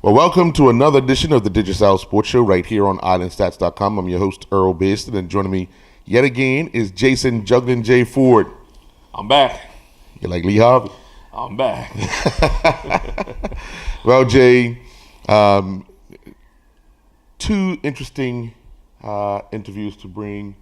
Well, welcome to another edition of the Digicel Sports Show right here on Islandstats.com. I'm your host, Earl Baston, and joining me yet again is Jason Juggling J. Ford. I'm back. You like Lee Harvey? I'm back. Well, Jay, two interesting interviews to bring.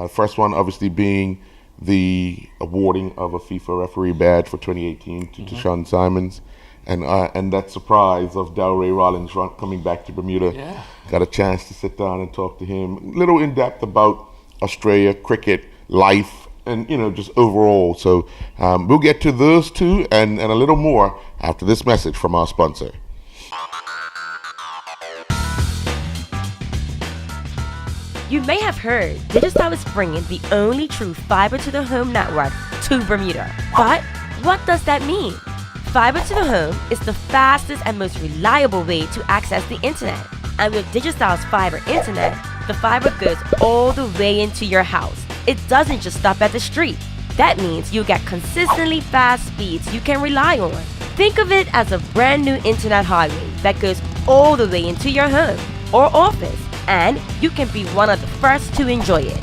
First one, obviously, being the awarding of a FIFA referee badge for 2018 to Sean Simons. And that surprise of Delray Rollins coming back to Bermuda. Yeah. Got a chance to sit down and talk to him a little in depth about Australia, cricket, life, and just overall. So we'll get to those two and a little more after this message from our sponsor. You may have heard Digicel is bringing the only true fiber to the home network to Bermuda. But what does that mean? Fiber to the home is the fastest and most reliable way to access the internet. And with Digicel's fiber internet, the fiber goes all the way into your house. It doesn't just stop at the street. That means you get consistently fast speeds you can rely on. Think of it as a brand new internet highway that goes all the way into your home or office, and you can be one of the first to enjoy it.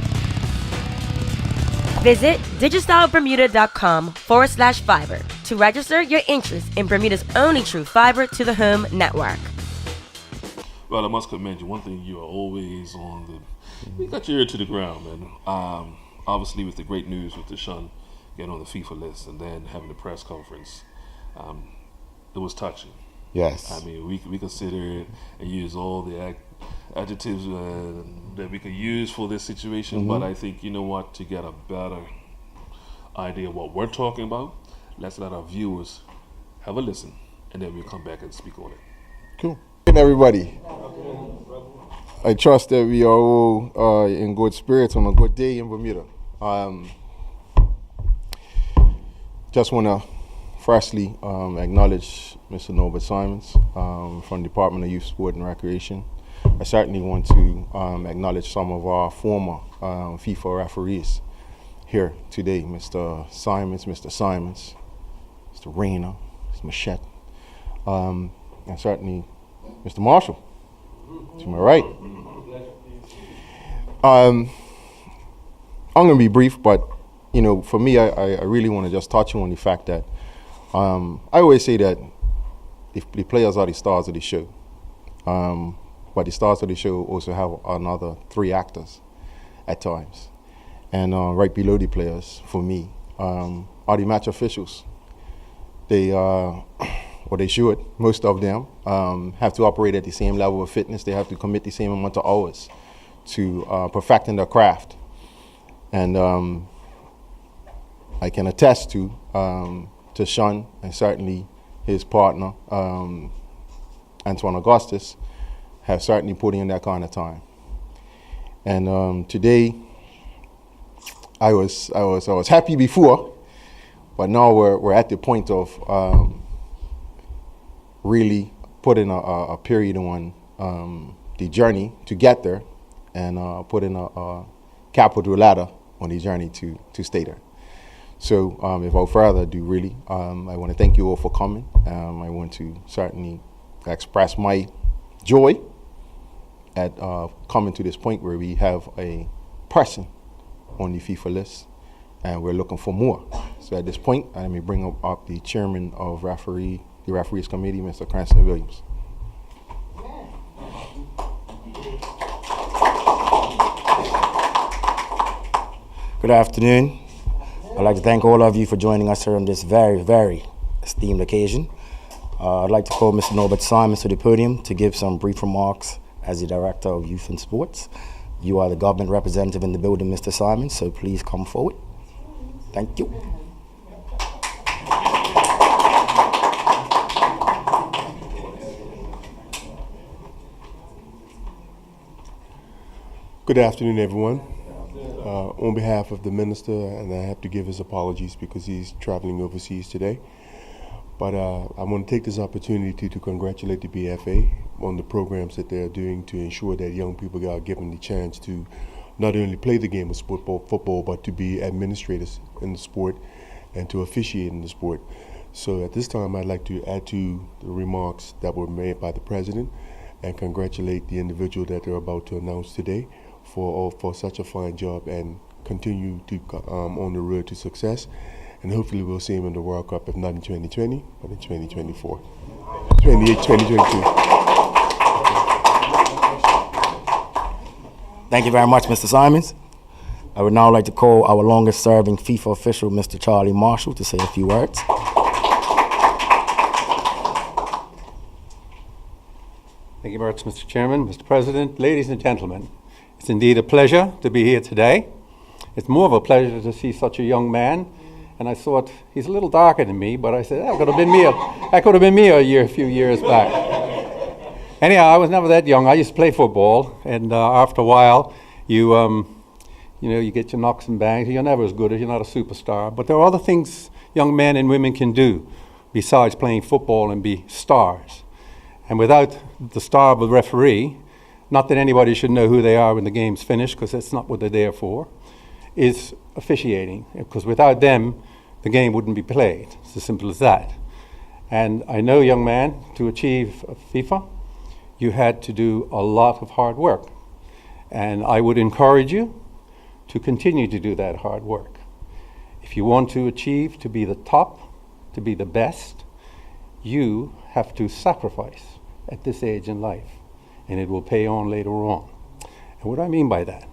Visit digicelbermuda.com/fiber to register your interest in Bermuda's only true fiber to the home network. Well, I must commend you. One thing, you are always on you got your ear to the ground, man. Obviously, with the great news with Deshaun getting on the FIFA list and then having the press conference, it was touching. Yes. I mean, we could sit here and use all the adjectives that we could use for this situation, but I think, you know what, to get a better idea of what we're talking about, let's let our viewers have a listen, and then we'll come back and speak on it. Cool. Hey, everybody. I trust that we are all in good spirits on a good day in Bermuda. Just want to firstly acknowledge Mr. Norbert Simons from the Department of Youth, Sport and Recreation. I certainly want to acknowledge some of our former FIFA referees here today, Mr. Simons, Mr. Rayner, Mr. Machette, and certainly Mr. Marshall, to my right. I'm going to be brief, but for me, I really want to just touch on the fact that I always say that the players are the stars of the show. But the stars of the show also have another three actors at times. And right below the players, for me, are the match officials. They should, most of them, have to operate at the same level of fitness. They have to commit the same amount of hours to perfecting their craft. And I can attest to Sean and certainly his partner, Antoine Augustus, have certainly put in that kind of time. And today, I was happy before, but now we're at the point of really putting a period on the journey to get there, and putting a capital ladder on the journey to stay there. So without further ado, really, I want to thank you all for coming. I want to certainly express my joy at coming to this point where we have a person on the FIFA list, and we're looking for more. So at this point, let me bring up the chairman of the referees committee, Mr. Cranston Williams. Good afternoon. I'd like to thank all of you for joining us here on this very, very esteemed occasion. I'd like to call Mr. Norbert Simons to the podium to give some brief remarks as the Director of Youth and Sports. You are the government representative in the building, Mr. Simons, so please come forward. Thank you. Good afternoon, everyone. On behalf of the minister, and I have to give his apologies because he's traveling overseas today, but I want to take this opportunity to congratulate the BFA on the programs that they're doing to ensure that young people are given the chance to not only play the game of football, but to be administrators in the sport and to officiate in the sport. So at this time, I'd like to add to the remarks that were made by the President and congratulate the individual that they're about to announce today for such a fine job and continue to on the road to success. And hopefully we'll see him in the World Cup, if not in 2020, but in 2024, 2022. Thank you very much, Mr. Simons. I would now like to call our longest-serving FIFA official, Mr. Charlie Marshall, to say a few words. Thank you very much, Mr. Chairman, Mr. President, ladies and gentlemen. It's indeed a pleasure to be here today. It's more of a pleasure to see such a young man. And I thought, he's a little darker than me, but I said, that could have been me. That could have been me a few years back. Anyhow, I was never that young. I used to play football, and after a while, you get your knocks and bangs. You're never as good as you're not a superstar. But there are other things young men and women can do besides playing football and be stars. And without the star of the referee, not that anybody should know who they are when the game's finished, because that's not what they're there for, is officiating. Because without them, the game wouldn't be played. It's as simple as that. And I know, young man, to achieve FIFA, you had to do a lot of hard work. And I would encourage you to continue to do that hard work. If you want to achieve to be the top, to be the best, you have to sacrifice at this age in life, and it will pay on later on. And what do I mean by that?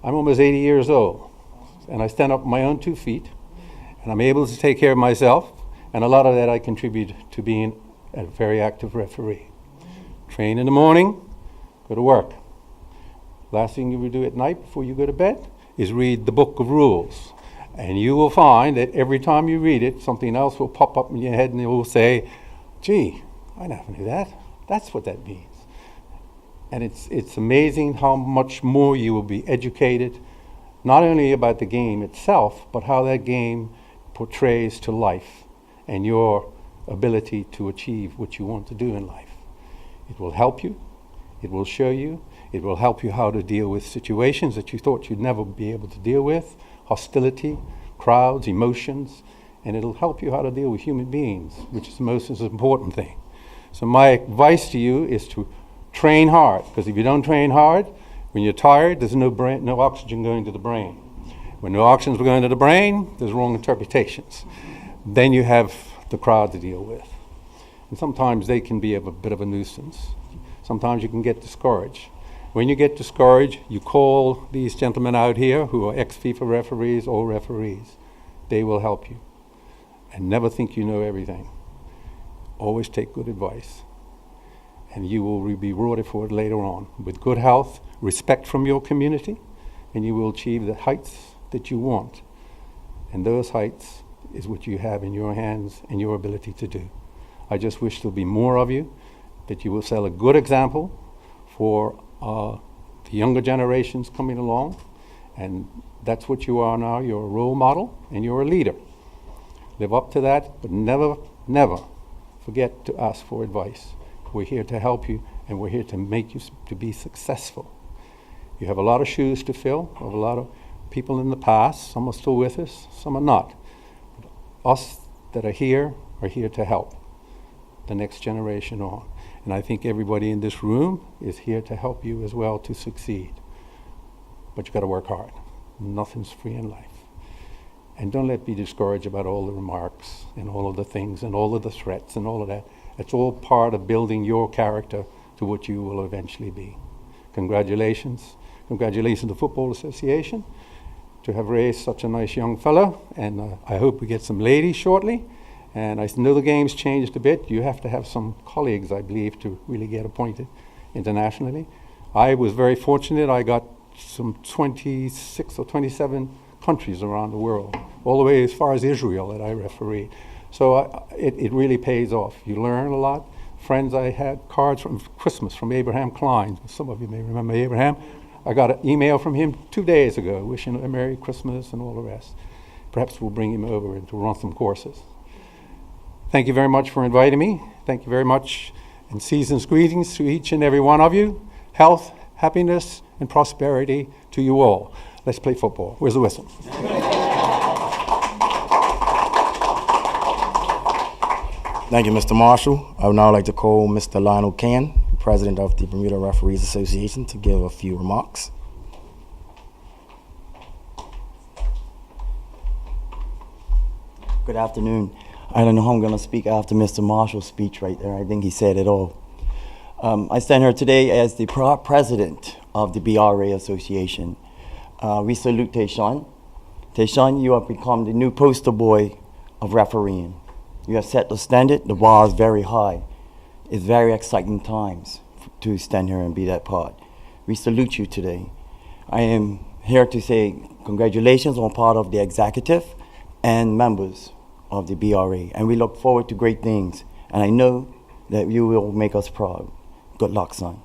I'm almost 80 years old, and I stand up on my own 2 feet, and I'm able to take care of myself, and a lot of that I contribute to being a very active referee. Train in the morning, go to work. Last thing you will do at night before you go to bed is read the book of rules. And you will find that every time you read it, something else will pop up in your head and it will say, gee, I never knew that. That's what that means. And it's amazing how much more you will be educated, not only about the game itself, but how that game portrays to life and your ability to achieve what you want to do in life. It will help you. It will show you. It will help you how to deal with situations that you thought you'd never be able to deal with, hostility, crowds, emotions, and it'll help you how to deal with human beings, which is the most important thing. So my advice to you is to train hard, because if you don't train hard, when you're tired, there's no oxygen going to the brain. When no oxygen is going to the brain, there's wrong interpretations. Then you have the crowd to deal with. And sometimes they can be a bit of a nuisance. Sometimes you can get discouraged. When you get discouraged, you call these gentlemen out here who are ex-FIFA referees or referees. They will help you. And never think you know everything. Always take good advice. And you will be rewarded for it later on with good health, respect from your community, and you will achieve the heights that you want. And those heights is what you have in your hands and your ability to do. I just wish there'll be more of you, that you will set a good example for the younger generations coming along, and that's what you are now. You're a role model and you're a leader. Live up to that, but never, never forget to ask for advice. We're here to help you, and we're here to make you to be successful. You have a lot of shoes to fill of a lot of people in the past. Some are still with us, some are not. But us that are here to help the next generation on. And I think everybody in this room is here to help you as well to succeed. But you got to work hard. Nothing's free in life. And don't let me be discouraged about all the remarks and all of the things and all of the threats and all of that. It's all part of building your character to what you will eventually be. Congratulations. Congratulations to the Football Association to have raised such a nice young fellow. And I hope we get some ladies shortly. And I know the game's changed a bit. You have to have some colleagues, I believe, to really get appointed internationally. I was very fortunate. I got some 26 or 27 countries around the world, all the way as far as Israel that I refereed. So it really pays off. You learn a lot. Friends, I had cards from Christmas from Abraham Klein. Some of you may remember Abraham. I got an email from him 2 days ago wishing a Merry Christmas and all the rest. Perhaps we'll bring him over and to run some courses. Thank you very much for inviting me. Thank you very much, and season's greetings to each and every one of you. Health, happiness, and prosperity to you all. Let's play football. Where's the whistle? Thank you, Mr. Marshall. I would now like to call Mr. Lionel Can, President of the Bermuda Referees Association, to give a few remarks. Good afternoon. I don't know how I'm going to speak after Mr. Marshall's speech right there. I think he said it all. I stand here today as the president of the BRA Association. We salute Tayshawn. Tayshawn, you have become the new poster boy of refereeing. You have set the standard. The bar is very high. It's very exciting times to stand here and be that part. We salute you today. I am here to say congratulations on part of the executive and members of the BRA. And we look forward to great things. And I know that you will make us proud. Good luck, son.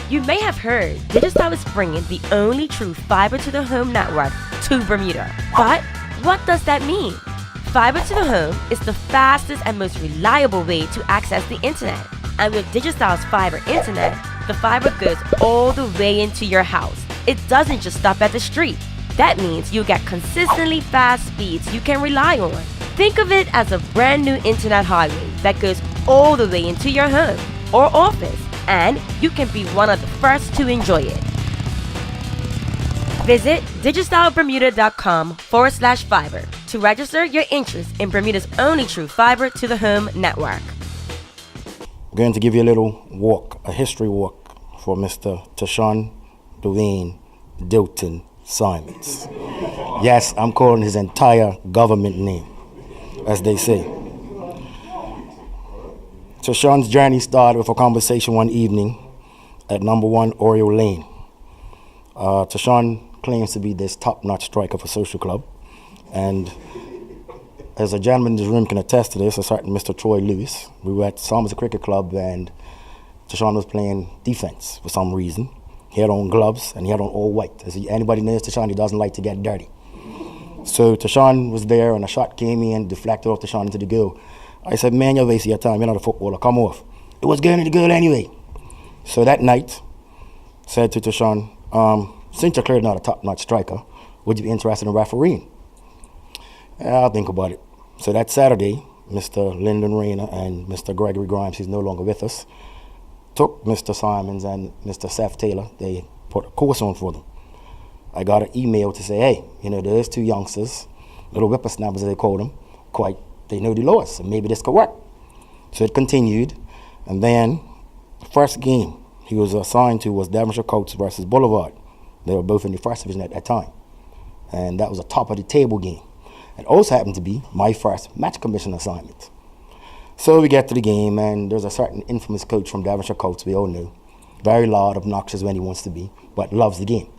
You may have heard Digicel is bringing the only true fiber to the home network to Bermuda. But what does that mean? Fiber to the home is the fastest and most reliable way to access the internet. And with Digicel's fiber internet, the fiber goes all the way into your house. It doesn't just stop at the street. That means you get consistently fast speeds you can rely on. Think of it as a brand new internet highway that goes all the way into your home or office, and you can be one of the first to enjoy it. Visit digicelbermuda.com/fiber to register your interest in Bermuda's only true fiber to the home network. I'm going to give you a little walk, a history walk for Mr. Tayshawn Dwayne Dilton Simons. Yes, I'm calling his entire government name, as they say. Tayshawn's journey started with a conversation one evening at number 1 Oriole Lane. Tayshawn claims to be this top-notch striker for social club, and as a gentleman in this room can attest to this, a certain Mr. Troy Lewis. We were at Somerset Cricket Club, and Tayshawn was playing defense for some reason. He had on gloves, and he had on all white. As anybody knows Tayshawn, he doesn't like to get dirty. So Tayshawn was there, and a shot came in, deflected off Tayshawn into the goal. I said, man, you're wasting your time. You're not a footballer. Come off. It was going to the goal anyway. So that night, said to Tayshawn, since you're clearly not a top-notch striker, would you be interested in refereeing? I'll think about it. So that Saturday, Mr. Lyndon Rayner and Mr. Gregory Grimes, he's no longer with us, took Mr. Simons and Mr. Seth Taylor. They put a course on for them. I got an email to say, hey, those two youngsters, little whippersnappers as they call them, they know the laws, so maybe this could work. So it continued, and then the first game he was assigned to was Devonshire Coates versus Boulevard. They were both in the first division at that time, and that was a top-of-the-table game. It also happened to be my first match commission assignment. So we get to the game, and there's a certain infamous coach from Devonshire Coates, we all know. Very loud, obnoxious when he wants to be, but loves the game.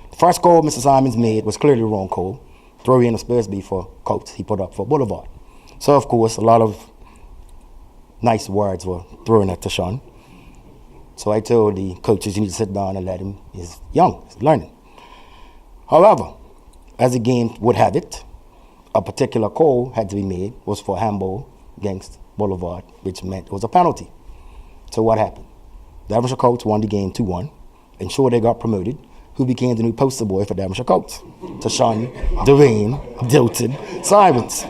The first call Mr. Simons made was clearly the wrong call. Throw in a Spursby for Coates, he put up for Boulevard. So, of course, a lot of nice words were thrown at Tayshawn. So I told the coaches, you need to sit down and let him, he's young, he's learning. However, as the game would have it, a particular call had to be made, was for handball against Boulevard, which meant it was a penalty. So what happened? Devonshire Coates won the game 2-1, ensured they got promoted. Who became the new poster boy for Devonshire Coates? Tayshawn Dwayne Dilton Simons.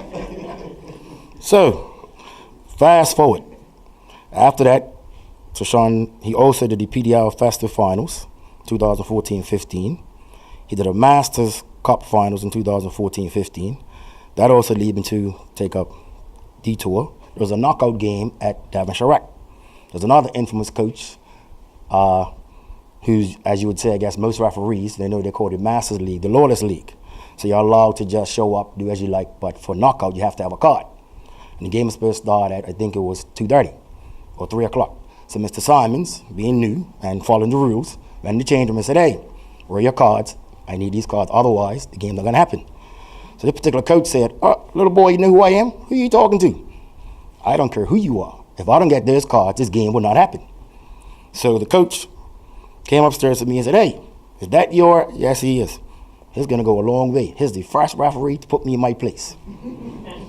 So, fast forward. After that, Tayshawn, he also did the PDL Festive Finals, 2014-15. He did a Masters Cup Finals in 2014-15. That also led him to take up Detour. There was a knockout game at Devonshire Rec. There's another infamous coach who's, as you would say, I guess most referees, they know they call it Masters League, the Lawless League. So you're allowed to just show up, do as you like, but for knockout, you have to have a card. And the game was supposed to start at, I think it was 2:30 or 3 o'clock. So Mr. Simons, being new and following the rules, went in the change room and said, hey, where are your cards? I need these cards, otherwise the game's not gonna happen. So this particular coach said, oh, little boy, you know who I am? Who are you talking to? I don't care who you are. If I don't get those cards, this game will not happen. So the coach came upstairs to me and said, hey, is that your? Yes, he is. He's gonna go a long way. He's the first referee to put me in my place.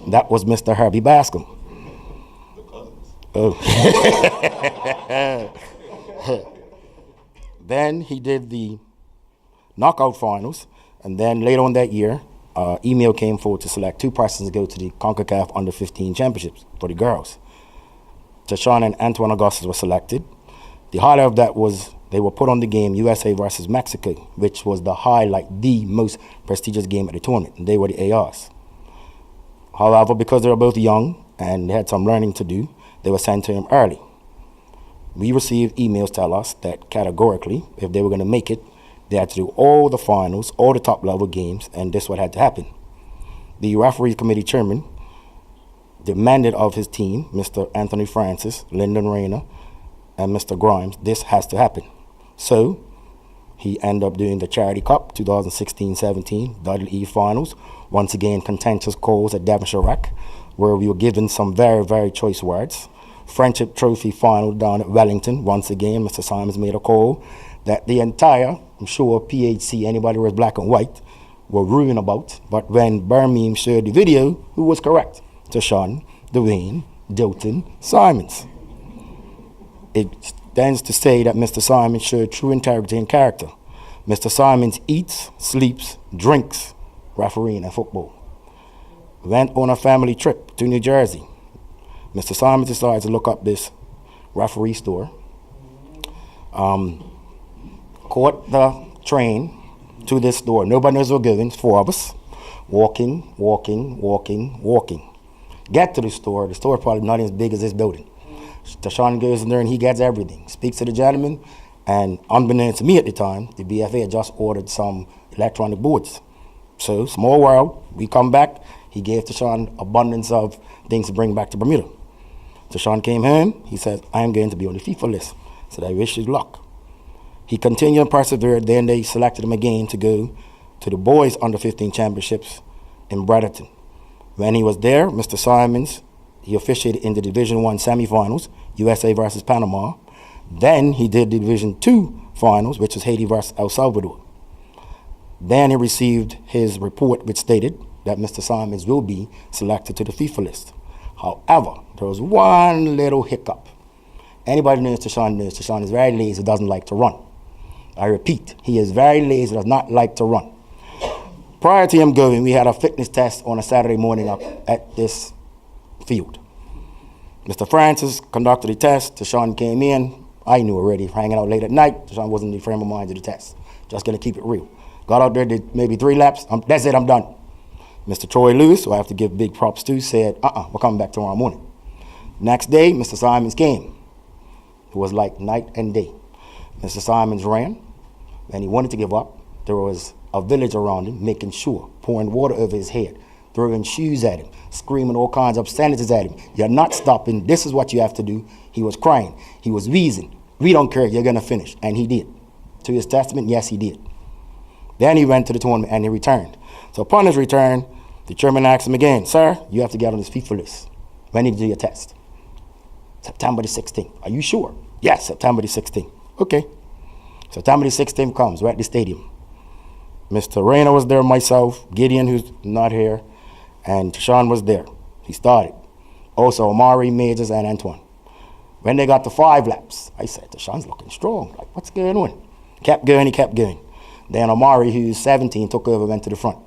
That was Mr. Herbie Bascom. Oh. Then he did the knockout finals, and then later on that year, email came forward to select 2 persons to go to the CONCACAF Under-15 Championships for the girls. Tashawn and Antoine Augustus were selected. The highlight of that was they were put on the game USA versus Mexico, which was the highlight, the most prestigious game at the tournament. And they were the ARs. However, because they were both young and they had some learning to do, they were sent to him early. We received emails tell us that categorically, if they were going to make it, they had to do all the finals, all the top-level games, and this is what had to happen. The referee committee chairman demanded of his team, Mr. Anthony Francis, Lyndon Rayner, and Mr. Grimes, this has to happen. So he ended up doing the Charity Cup 2016-17 WE Finals. Once again, contentious calls at Devonshire Rec, where we were given some very, very choice words. Friendship Trophy Final down at Wellington. Once again, Mr. Simons made a call that the entire, I'm sure, PHC, anybody who was black and white, were ruined about. But when Birmingham showed the video, who was correct? Tashawn, Dwayne, Dilton, Simons. It stands to say that Mr. Simons showed true integrity and character. Mr. Simons eats, sleeps, drinks refereeing and football. Went on a family trip to New Jersey. Mr. Simons decided to look up this referee store. Caught the train to this store. Nobody knows where we're going. 4 of us. Walking. Get to the store. The store probably not as big as this building. Tashawn goes in there and he gets everything. Speaks to the gentleman, and unbeknownst to me at the time, the BFA had just ordered some electronic boards. So, small world, we come back. He gave Tashawn abundance of things to bring back to Bermuda. Tashawn came home. He said, I am going to be on the FIFA list. I said, I wish you luck. He continued and persevered. Then they selected him again to go to the boys under-15 championships in Brotherton. When he was there, Mr. Simons, he officiated in the Division I semifinals, USA versus Panama. Then he did the Division II finals, which was Haiti versus El Salvador. Then he received his report, which stated that Mr. Simons will be selected to the FIFA list. However, there was one little hiccup. Anybody knows Tashawn is very lazy, doesn't like to run. I repeat, he is very lazy, does not like to run. Prior to him going, we had a fitness test on a Saturday morning up at this field. Mr. Francis conducted the test. Tashawn came in. I knew already, hanging out late at night. Tashawn wasn't in the frame of mind to the test. Just gonna keep it real. Got out there, did maybe 3 laps. That's it, I'm done. Mr. Troy Lewis, who I have to give big props to, said, we're coming back tomorrow morning. Next day, Mr. Simons came. It was like night and day. Mr. Simons ran, and he wanted to give up. There was a village around him, making sure, pouring water over his head, throwing shoes at him, screaming all kinds of obscenities at him. You're not stopping. This is what you have to do. He was crying. He was wheezing. We don't care. You're going to finish. And he did. To his testament, yes, he did. Then he went to the tournament and he returned. So upon his return, the chairman asked him again, sir, you have to get on this FIFA list. When did you do your test? September the 16th. Are you sure? Yes, September the 16th. Okay. September the 16th comes. We're at the stadium. Mr. Rayner was there, myself, Gideon, who's not here, and Tashawn was there. He started. Also, Amari, Majors, and Antoine. When they got to 5 laps, I said, Tashawn's looking strong. Like, what's going on? He kept going. Then Amari, who's 17, took over, went to the front.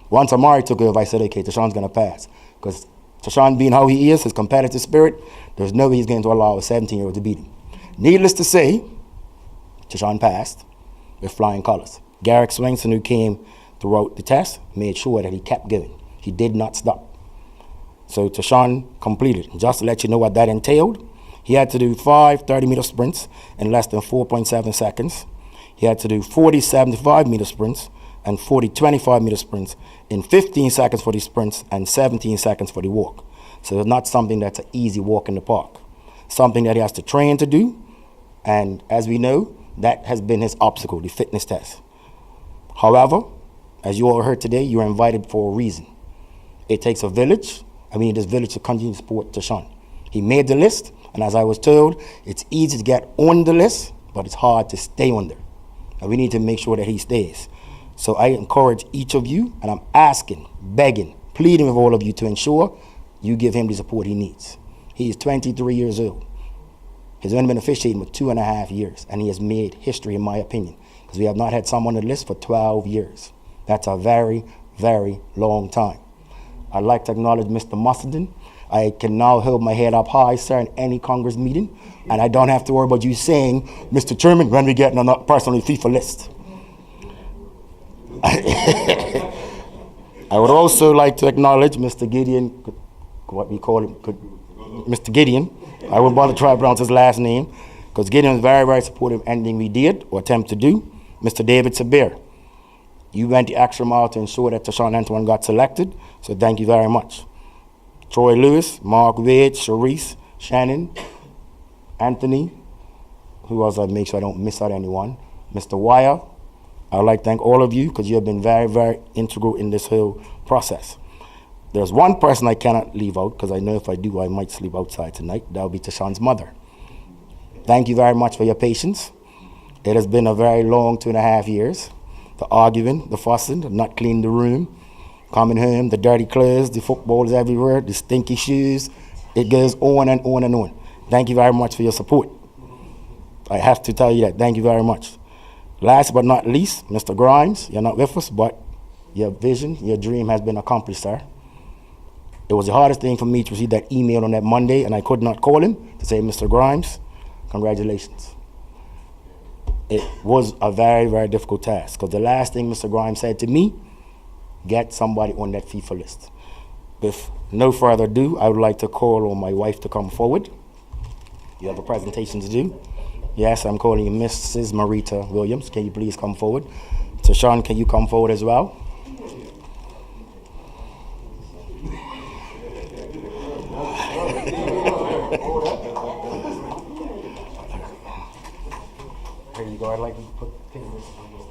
Once Amari took over, I said, okay, Tashawn's going to pass. Because Tashawn being how he is, his competitive spirit, there's no way he's going to allow a 17-year-old to beat him. Needless to say, Tashawn passed with flying colors. Garrick Swingson, who came throughout the test, made sure that he kept going. He did not stop. So Tashawn completed. Just to let you know what that entailed, he had to do 5 30-meter sprints in less than 4.7 seconds. He had to do 40 75-meter sprints and 40 25-meter sprints in 15 seconds for the sprints and 17 seconds for the walk. So it's not something that's an easy walk in the park. Something that he has to train to do. And as we know, that has been his obstacle, the fitness test. However, as you all heard today, you are invited for a reason. It takes a village, and we need this village to continue to support Tashawn. He made the list, and as I was told, it's easy to get on the list, but it's hard to stay on there. And we need to make sure that he stays. So I encourage each of you, and I'm asking, begging, pleading with all of you to ensure you give him the support he needs. He is 23 years old. He's only been officiating for 2.5 years, and he has made history, in my opinion, because we have not had someone on the list for 12 years. That's a very, very long time. I'd like to acknowledge Mr. Mussenden. I can now hold my head up high, sir, in any Congress meeting, and I don't have to worry about you saying, Mr. Chairman, when we get on a personally FIFA list. I would also like to acknowledge Mr. Gideon, what we call him, Mr. Gideon. I wouldn't bother to try to pronounce his last name, because Gideon was very, very supportive of anything we did or attempt to do. Mr. David Sabir, you went the extra mile to ensure that Tashawn Antoine got selected, so thank you very much. Troy Lewis, Mark Wade, Sharice, Shannon, Anthony, who else I make sure I don't miss out anyone, Mr. Wire. I would like to thank all of you because you have been very, very integral in this whole process. There's one person I cannot leave out because I know if I do, I might sleep outside tonight. That would be Tashawn's mother. Thank you very much for your patience. It has been a very long 2.5 years. The arguing, the fussing, the not cleaning the room, coming home, the dirty clothes, the footballs everywhere, the stinky shoes. It goes on and on and on. Thank you very much for your support. I have to tell you that. Thank you very much. Last but not least, Mr. Grimes, you're not with us, but your vision, your dream has been accomplished, sir. It was the hardest thing for me to receive that email on that Monday, and I could not call him to say, Mr. Grimes, congratulations. It was a very, very difficult task, because the last thing Mr. Grimes said to me, get somebody on that FIFA list. With no further ado, I would like to call on my wife to come forward. You have a presentation to do. Yes, I'm calling you Mrs. Marita Williams. Can you please come forward? Tashawn, can you come forward as well? Here you go. I'd like to put pin this on your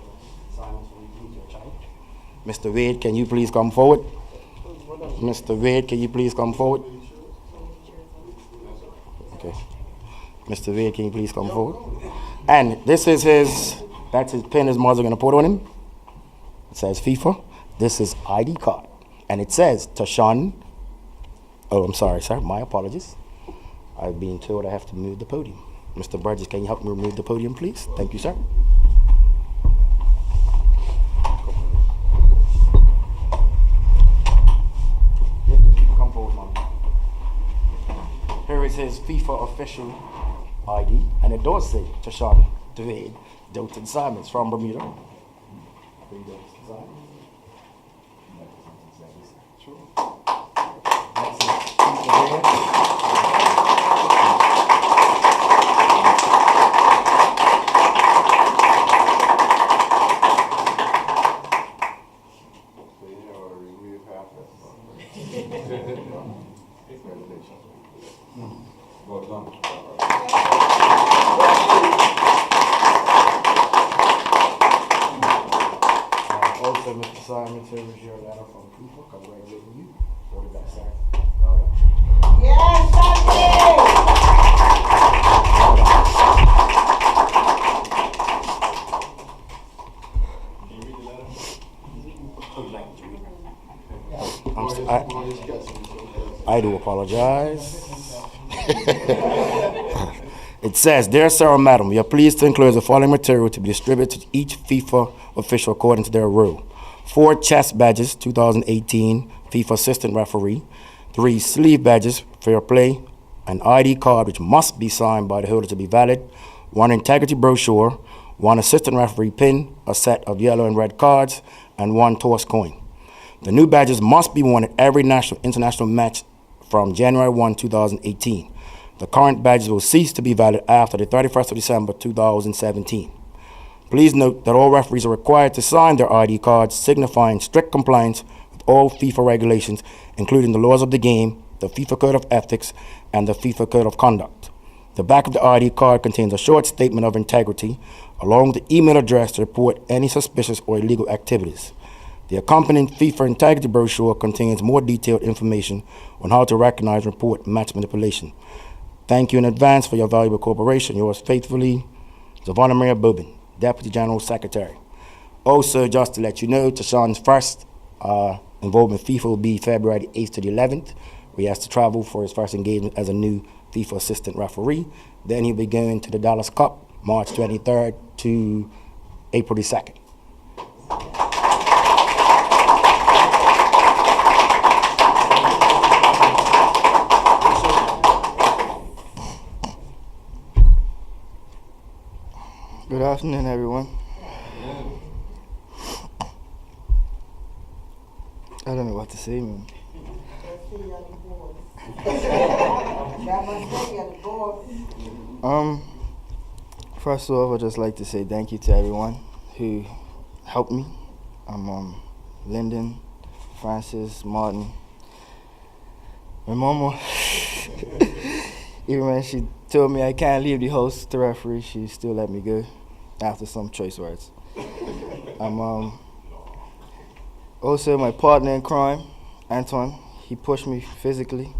silence when you leave your child. Mr. Wade, can you please come forward? Mr. Wade, can you please come forward? Okay. Mr. Wade, can you please come forward? And this is that's his pin his mother's gonna put on him. It says FIFA. This is ID card. And it says Tashawn. Oh, I'm sorry, sir. My apologies. I've been told I have to move the podium. Mr. Burgess, can you help me remove the podium, please? Thank you, sir. Come forward, Mom. Here is his FIFA official ID, and it does say Tashawn David Dalton Simons from Bermuda. Also, Mr. Simons, here is your letter from FIFA congratulating you. Hold it back, sir. Well done. Yes, thank I do apologize. It says, Dear Sir or Madam, we are pleased to enclose the following material to be distributed to each FIFA official according to their role. 4 chest badges, 2018, FIFA assistant referee. 3 sleeve badges, fair play. An ID card which must be signed by the holder to be valid. 1 integrity brochure. 1 assistant referee pin, a set of yellow and red cards, and 1 toss coin. The new badges must be worn at every national international match from January 1, 2018. The current badges will cease to be valid after the 31st of December 2017. Please note that all referees are required to sign their ID cards signifying strict compliance with all FIFA regulations, including the laws of the game, the FIFA Code of Ethics, and the FIFA Code of Conduct. The back of the ID card contains a short statement of integrity, along with the email address to report any suspicious or illegal activities. The accompanying FIFA integrity brochure contains more detailed information on how to recognize and report match manipulation. Thank you in advance for your valuable cooperation. Yours faithfully, Giovanna Maria Bobin, Deputy General Secretary. Also, just to let you know, Tashawn's first involvement in FIFA will be February 8th to the 11th, where he has to travel for his first engagement as a new FIFA assistant referee. Then he'll be going to the Dallas Cup, March 23rd to April the 2nd. afternoon, everyone. I don't know what to say, man. First off, I'd just like to say thank you to everyone who helped me. Lyndon, Francis, Martin, my mama. Even when she told me I can't leave the house to referee, she still let me go after some choice words. Also, my partner in crime, Antoine, he pushed me physically.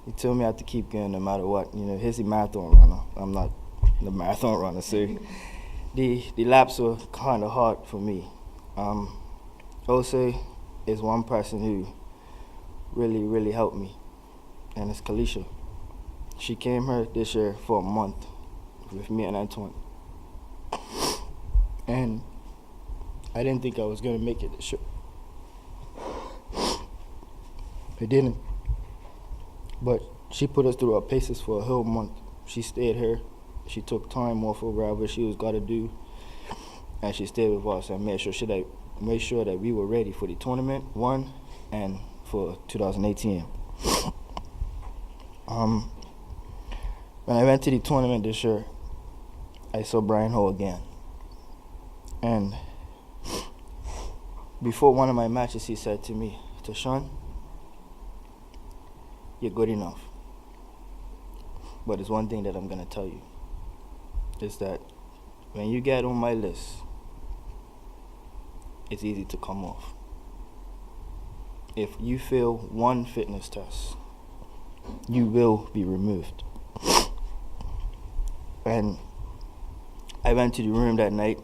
He told me I had to keep going no matter what. You know, he's a marathon runner. I'm not the marathon runner, so the laps were kind of hard for me. Also, is one person who really, really helped me, and it's Kalisha. She came here this year for a month with me and Antoine. And I didn't think I was going to make it this year. I didn't. But she put us through our paces for a whole month. She stayed here. She took time off of wherever she was got to do. And she stayed with us and made sure that we were ready for the tournament, and for 2018. When I went to the tournament this year, I saw Brian Ho again. And before one of my matches, he said to me, "Tashawn, you're good enough. But there's one thing that I'm going to tell you, is that when you get on my list, it's easy to come off. If you fail one fitness test, you will be removed." And I went to the room that night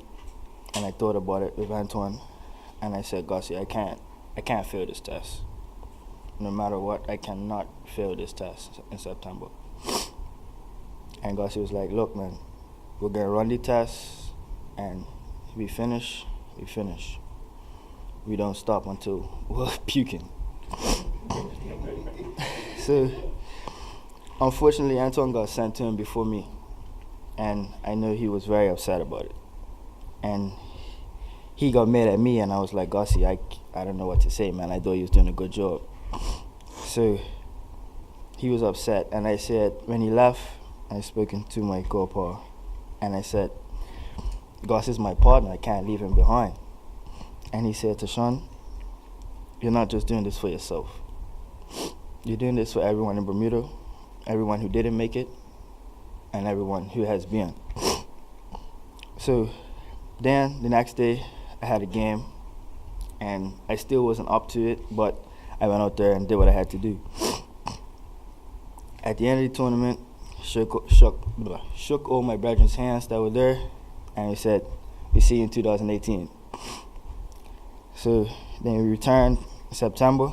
and I thought about it with Antoine, and I said, "Gossi, I can't fail this test. No matter what, I cannot fail this test in September." And Gossi was like, "Look, man, we're gonna run the test, and if we finish, we finish. We don't stop until we're puking." So, unfortunately, Antoine got sent to him before me, and I know he was very upset about it. And he got mad at me, and I was like, "Gossi, I don't know what to say, man. I thought he was doing a good job." So he was upset, and I said, when he left, I spoken to my co-partner, and I said, "Goss is my partner, I can't leave him behind." And he said, "Tashawn, you're not just doing this for yourself. You're doing this for everyone in Bermuda, everyone who didn't make it, and everyone who has been." So then the next day I had a game, and I still wasn't up to it, but I went out there and did what I had to do. At the end of the tournament, shook all my brethren's hands that were there, and he said, "We see you in 2018. So then we returned in September,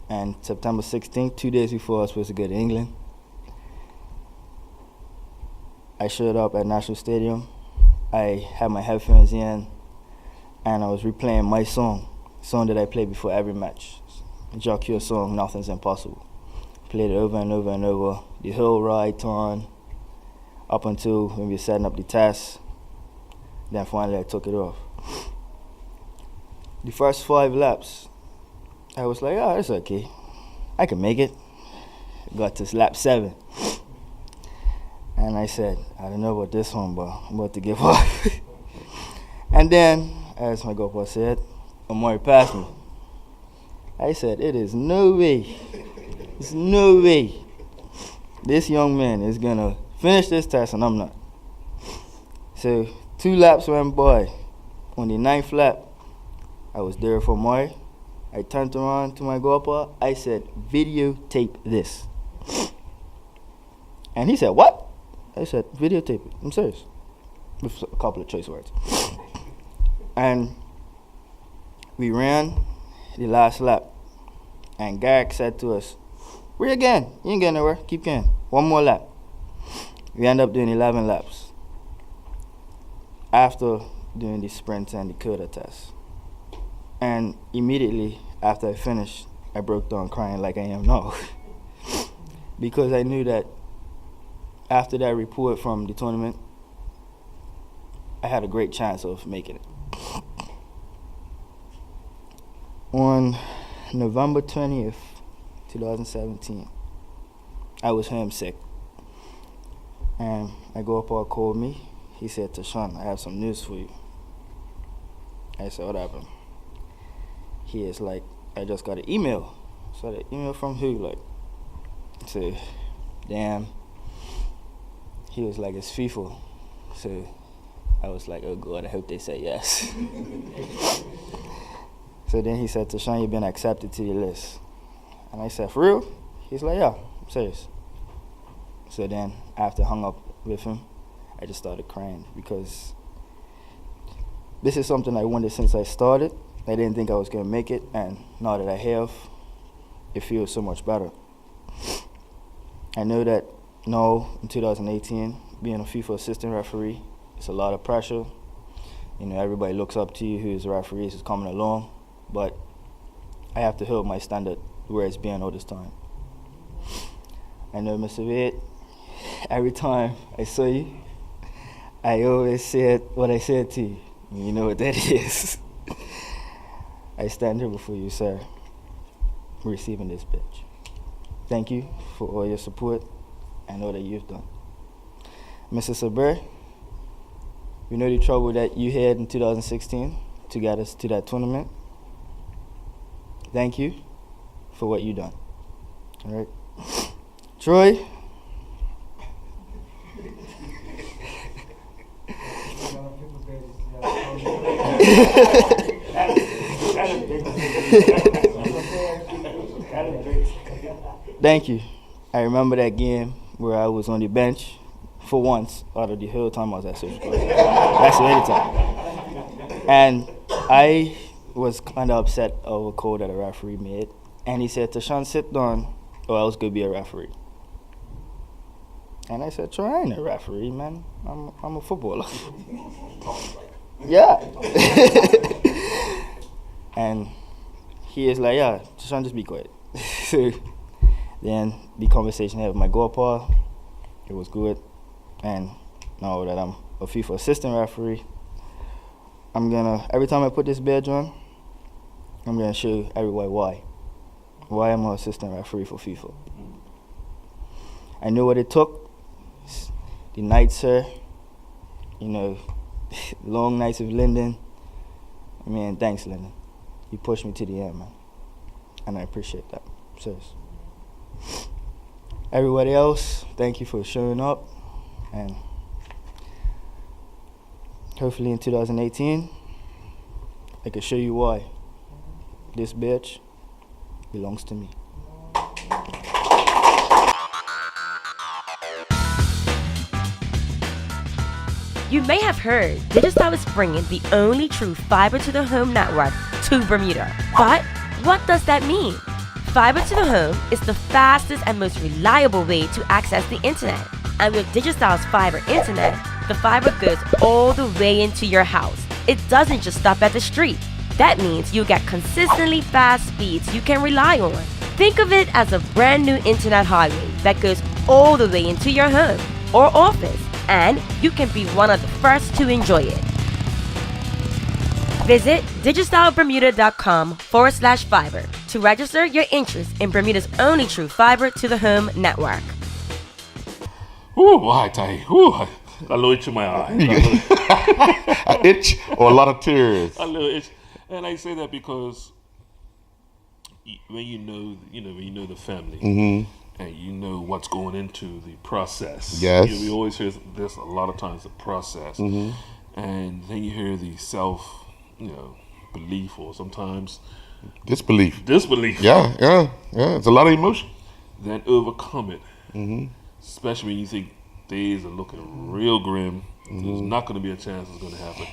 and September 16th, 2 days before I was supposed to go to England, I showed up at National Stadium. I had my headphones in, and I was replaying my song that I play before every match. Jacques song, "Nothing's Impossible." Played it over and over and over, the whole ride turn, up until when we were setting up the test. Then finally I took it off. The first 5 laps, I was like, "Oh, it's okay. I can make it." Got to lap 7. And I said, "I don't know about this one, but I'm about to give up." And then, as my GoPro said, Amari passed me. I said, "It is no way. There's no way this young man is going to finish this test and I'm not." So 2 laps went by. On the 9th lap, I was there for Amari. I turned around to my GoPro. I said, "Videotape this." And he said, "What?" I said, "Videotape it. I'm serious." With a couple of choice words. And we ran the last lap. And Garrick said to us, "We're again. You ain't getting nowhere. Keep going. One more lap." We end up doing 11 laps. After doing the sprint and the coda test. And immediately after I finished, I broke down crying like I am now. Because I knew that after that report from the tournament, I had a great chance of making it. On November 20th, 2017, I was homesick. And my grandpa called me. He said, Tashawn, I have some news for you. I said, what happened? He is like, I just got an email. So the email from who? Like, I said, damn. He was like, it's FIFA. So I was like, oh God, I hope they say yes. So then he said, Tashawn, you've been accepted to your list. And I said, for real? He's like, yeah, I'm serious. So then after I hung up with him, I just started crying because this is something I wanted since I started. I didn't think I was going to make it, and now that I have, it feels so much better. I know that now in 2018, being a FIFA assistant referee, it's a lot of pressure. You know, everybody looks up to you who's referees is coming along, but I have to hold my standard where it's been all this time. I know, Mr. Wade, every time I saw you, I always said what I said to you. You know what that is. I stand here before you, sir, receiving this badge. Thank you for all your support and all that you've done. Mr. Saber, we know the trouble that you had in 2016 to get us to that tournament. Thank you for what you've done. All right. Troy. Thank you. I remember that game where I was on the bench for once out of the whole time I was at social class. That's the only time. And I was kind of upset over a call that a referee made. And he said, Tashawn, sit down or else go be a referee. And I said, Troy, I ain't a referee, man. I'm a footballer. Yeah. And he is like, yeah, Tashawn, just be quiet. So then the conversation I had with my grandpa, it was good. And now that I'm a FIFA assistant referee, every time I put this badge on, I'm gonna show everybody why I'm an assistant referee for FIFA. I knew what it took. The nights, sir, you know, long nights with Lyndon. Man, thanks, Lyndon. You pushed me to the end, man. And I appreciate that. Serious. Everybody else, thank you for showing up. And hopefully in 2018, I can show you why this badge belongs to me. You may have heard Digicel is bringing the only true fiber to the home network to Bermuda. But what does that mean? Fiber to the home is the fastest and most reliable way to access the internet. And with Digicel's fiber internet, the fiber goes all the way into your house. It doesn't just stop at the street. That means you get consistently fast speeds you can rely on. Think of it as a brand new internet highway that goes all the way into your home or office, and you can be one of the first to enjoy it. Visit digicelbermuda.com/fiber to register your interest in Bermuda's only true fiber to the home network. Ooh, I tell you, ooh, a little itch in my eye. An itch or a lot of tears? A little itch. And I say that because when you know the family, and you know what's going into the process. Yes. We always hear this a lot of times, the process. And then you hear the belief or sometimes Disbelief. Yeah. It's a lot of emotion. Then overcome it. Especially when you think days are looking real grim. There's not going to be a chance it's going to happen.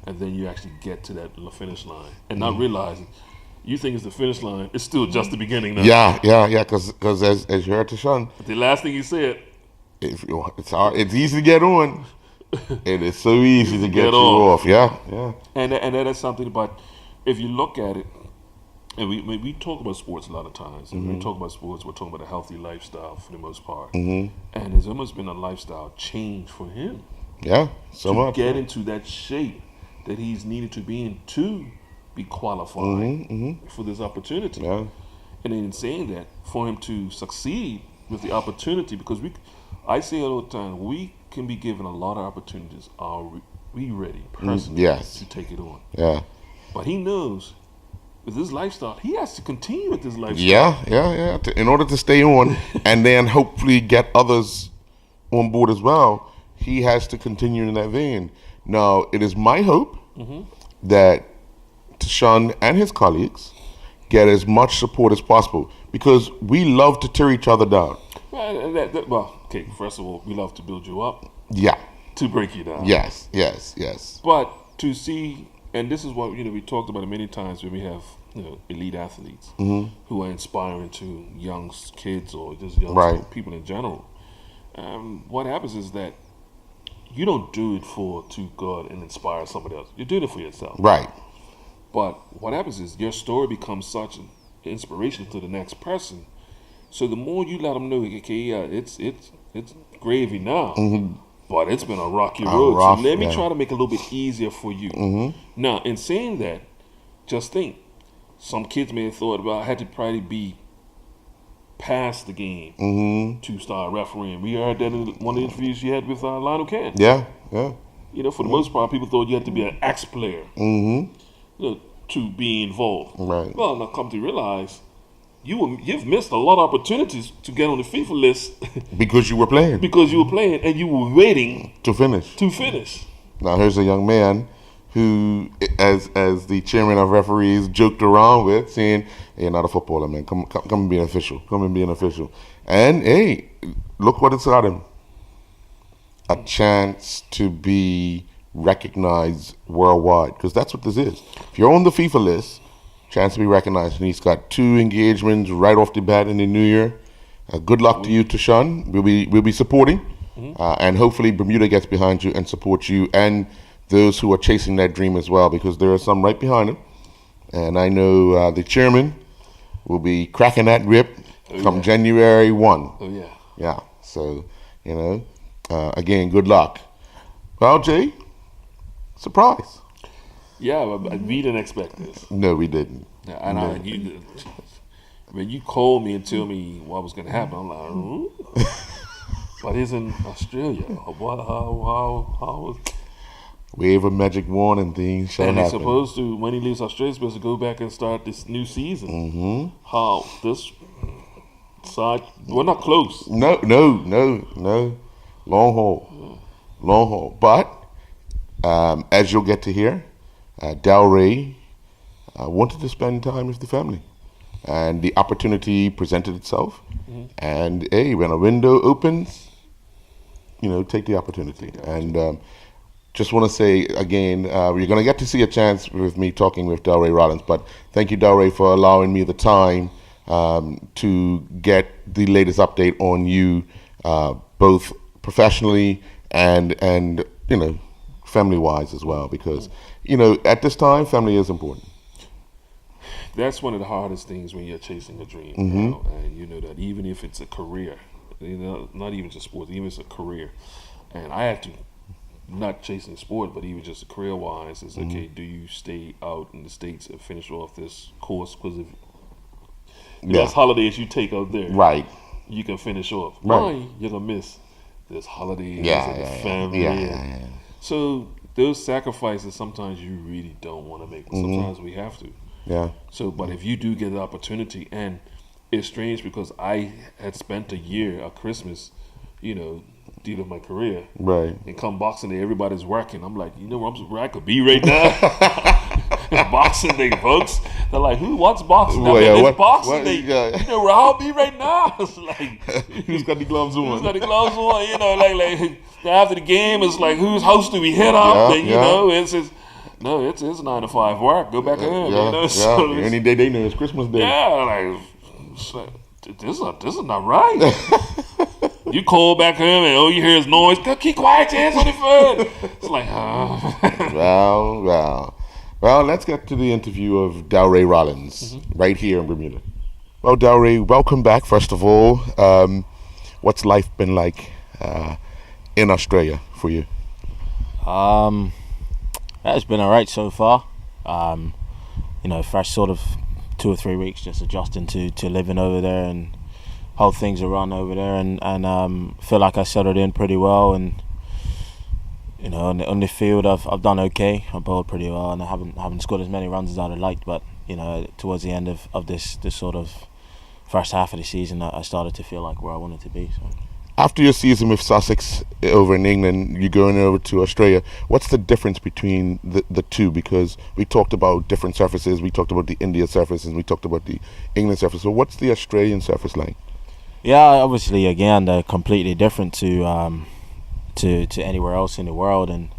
And then you actually get to that finish line and not realizing you think it's the finish line. It's still just the beginning now. Yeah. Because as you heard Tashawn, The last thing he said, it's hard. It's easy to get on. It is so easy to get you off. Yeah. and that is something. But if you look at it, and we talk about sports a lot of times. And when we talk about sports, we're talking about a healthy lifestyle for the most part. And there's almost been a lifestyle change for him. Yeah, so to much. get into that shape that he's needed to be in to be qualified for this opportunity. Yeah. And in saying that, for him to succeed with the opportunity, because I say it all the time, we can be given a lot of opportunities. Are we ready personally yes. to take it on? Yeah. But he knows with his lifestyle, he has to continue with this lifestyle. Yeah. In order to stay on and then hopefully get others on board as well, he has to continue in that vein. Now, it is my hope that Tashawn and his colleagues get as much support as possible, because we love to tear each other down. Well, okay, first of all, we love to build you up, Yeah. to break you down. Yes. But to see, and this is what we talked about it many times when we have elite athletes who are inspiring to young kids or just young Right. people in general. What happens is that you don't do it to go out and inspire somebody else. You're doing it for yourself. Right. But what happens is your story becomes such an inspiration to the next person. So the more you let them know, okay, yeah, it's gravy now, but it's been a rocky road. rough, So let me yeah. try to make it a little bit easier for you. Now, in saying that, just think, some kids may have thought about I had to probably be past the game to start refereeing. We heard that in one of the interviews you had with Lionel Can. Yeah. For the most part, people thought you had to be an ex-player to be involved. Right. Well, now come to realize, you've missed a lot of opportunities to get on the FIFA list Because you were playing. because you were playing and you were waiting To finish. to finish. Now here's a young man who, as the chairman of referees, joked around with, saying, "Hey, you're not a footballer, man. Come and be an official. Come and be an official." And hey, look what it's got him. A chance to be recognized worldwide, because that's what this is. If you're on the FIFA list, chance to be recognized, and he's got 2 engagements right off the bat in the new year. Good luck to you, Tashawn. We'll be supporting, and hopefully Bermuda gets behind you and supports you and those who are chasing that dream as well, because there are some right behind him. And I know the chairman will be cracking that whip come January 1. Oh yeah. Yeah. So again, good luck. Well, Jay, surprise. Yeah, but we didn't expect this. No, we didn't. And when you called me and told me what was going to happen, I'm like, but he's in Australia. What? How? Wave a magic wand and things shall And he's happen. supposed to, when he leaves Australia, he's supposed to go back and start this new season. How this side? We're not close. No. Long haul. But as you'll get to hear, Delray wanted to spend time with the family, and the opportunity presented itself. And hey, when a window opens, take the opportunity. And just want to say again, you're going to get to see a chance with me talking with Delray Rollins. But thank you, Delray, for allowing me the time to get the latest update on you, both professionally and family-wise as well, because at this time, family is important. That's one of the hardest things when you're chasing a dream, and you know that even if it's a career, not even just sports, even if it's a career, and I had to, not chasing sport, but even just career-wise, is okay, do you stay out in the States and finish off this course? Because if there's holidays you take out there, Right. you can finish off. Right. Why you're gonna miss this holidays and the family? Yeah. So those sacrifices sometimes you really don't want to make, but sometimes we have to. Yeah. So, but if you do get the opportunity, and it's strange because I had spent a year at Christmas, dealing with my career, Right. and come Boxing Day, everybody's working. I'm like, where I could be right now? It's Boxing Day, folks. They're like, who wants boxing? Well, It's Boxing Day. yeah. Where I'll be right now. It's like, Who's got the gloves on? who's got the gloves on? Like after the game, it's like, whose house do we hit up? And it's just, no, it's 9 to 5 work. Go back home. So it's- Any day they know it's Christmas Day. it's like, this is not right. You call back home and all you hear is noise. Keep quiet, your hands on the phone. It's like, Well, let's get to the interview of Delray Rollins right here in Bermuda. Well, Delray, welcome back, first of all. What's life been like in Australia for you? It's been alright so far. First sort of 2 or 3 weeks just adjusting to living over there and how things are run over there, and feel like I settled in pretty well, and on the field I've done okay. I bowled pretty well, and I haven't scored as many runs as I'd have liked, but towards the end of this sort of first half of the season, I started to feel like where I wanted to be. So. After your season with Sussex over in England, you're going over to Australia. What's the difference between the two? Because we talked about different surfaces. We talked about the India surface, and we talked about the England surface. So what's the Australian surface like? Yeah, obviously, again, they're completely different to anywhere else in the world, and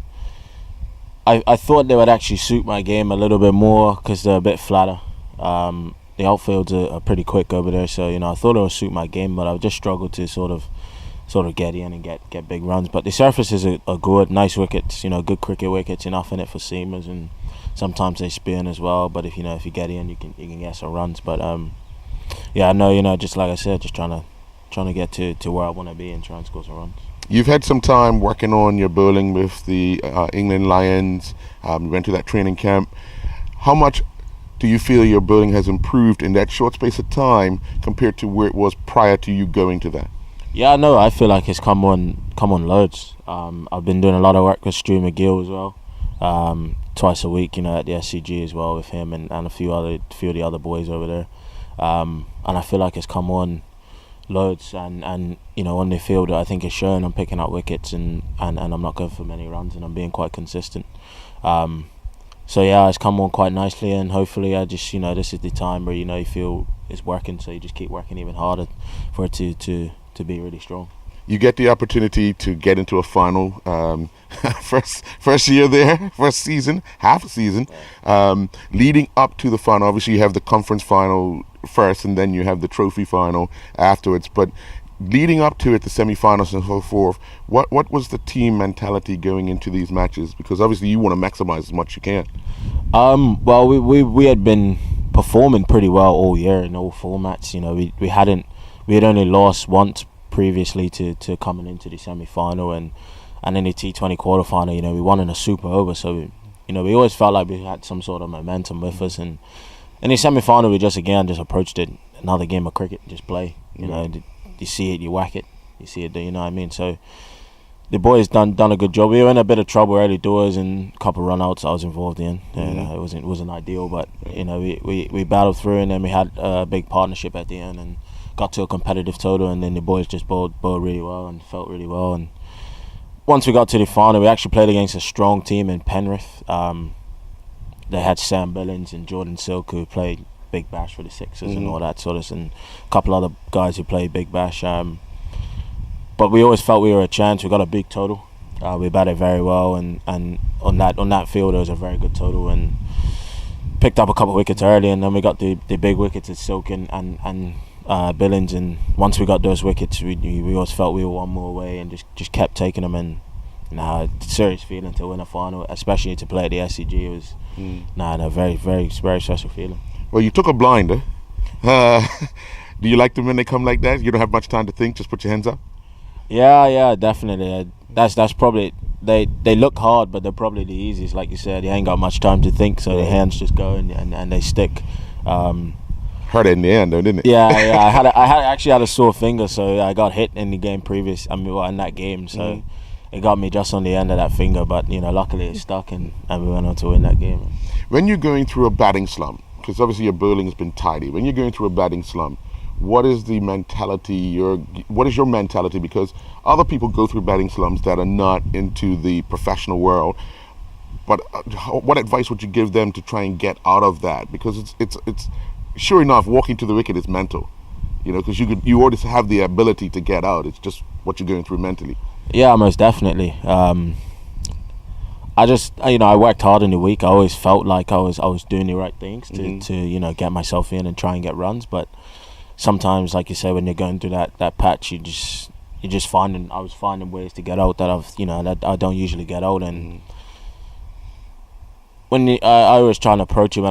I thought they would actually suit my game a little bit more because they're a bit flatter. The outfields are pretty quick over there, so I thought it would suit my game, but I just struggled to sort of get in and get big runs. But the surfaces are good, nice wickets, good cricket wickets, enough in it for seamers, and sometimes they spin as well. But if you get in, you can get some runs. But I know, just like I said, just trying to get to where I want to be and try and score some runs. You've had some time working on your bowling with the England Lions. You went to that training camp. How much do you feel your bowling has improved in that short space of time compared to where it was prior to you going to that? Yeah, no, I feel like it's come on loads. I've been doing a lot of work with Stu McGill as well, twice a week, at the SCG as well with him and a few of the other boys over there. And I feel like it's come on loads, and on the field I think it's showing. I'm picking up wickets and I'm not going for many runs, and I'm being quite consistent. So yeah, it's come on quite nicely, and hopefully I just this is the time where you feel it's working, so you just keep working even harder for it to be really strong. You get the opportunity to get into a final, first year there, first season, half a season. Leading up to the final, obviously you have the conference final first, and then you have the trophy final afterwards. But leading up to it, the semi-finals and so forth, what was the team mentality going into these matches? Because obviously you want to maximize as much as you can. Well, we had been performing pretty well all year in all formats. We had only lost once previously to coming into the semi-final, and in the T20 quarterfinal, we won in a super over. So we always felt like we had some sort of momentum with us, and in the semi-final we just approached it another game of cricket, just play. You see it, you whack it. You see it, you know what I mean? So the boys done a good job. We were in a bit of trouble early doors and a couple of run-outs I was involved in. It wasn't ideal, but we battled through, and then we had a big partnership at the end and got to a competitive total, and then the boys just bowled really well and felt really well. And once we got to the final, we actually played against a strong team in Penrith. They had Sam Billings and Jordan Silk, who played Big Bash for the Sixers and all that sort of, and a couple other guys who played Big Bash. But we always felt we were a chance. We got a big total. We batted very well, and on that field it was a very good total, and picked up a couple of wickets early, and then we got the big wickets at Silk and Billings, and once we got those wickets, we always felt we were one more away, and just kept taking them. And serious feeling to win a final, especially to play at the SCG. It was very, very, very special feeling. Well, you took a blinder. Do you like them when they come like that? You don't have much time to think, just put your hands up? Yeah, definitely. That's probably, they look hard, but they're probably the easiest. Like you said, you ain't got much time to think, so the hands just go and they stick. Hurt it in the end, though, didn't it? Yeah. I actually had a sore finger, so I got hit in the game previous. In that game, so it got me just on the end of that finger. But luckily it stuck, and we went on to win that game. When you're going through a batting slump, because obviously your bowling has been tidy. When you're going through a batting slump, what is the mentality? What is your mentality? Because other people go through batting slumps that are not into the professional world. But what advice would you give them to try and get out of that? Because it's sure enough, walking to the wicket is mental. Because you already have the ability to get out. It's just what you're going through mentally. Yeah, most definitely. I worked hard in the week. I always felt like I was doing the right things to get myself in and try and get runs. But sometimes, like you say, when you're going through that patch, I was finding ways to get out that I don't usually get out. And I always try and approach it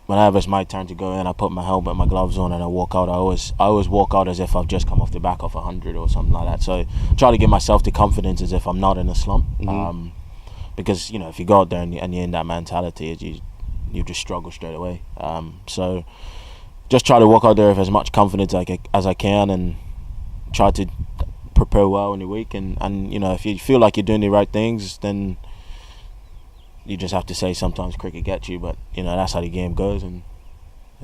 whenever it's my turn to go in. I put my helmet, my gloves on, and I walk out. I always walk out as if I've just come off the back of 100 or something like that. So I try to give myself the confidence as if I'm not in a slump. because if you go out there and you're in that mentality, you just struggle straight away. So just try to walk out there with as much confidence as I can, and try to prepare well in the week. And if you feel like you're doing the right things, then you just have to say sometimes cricket gets you, but that's how the game goes, and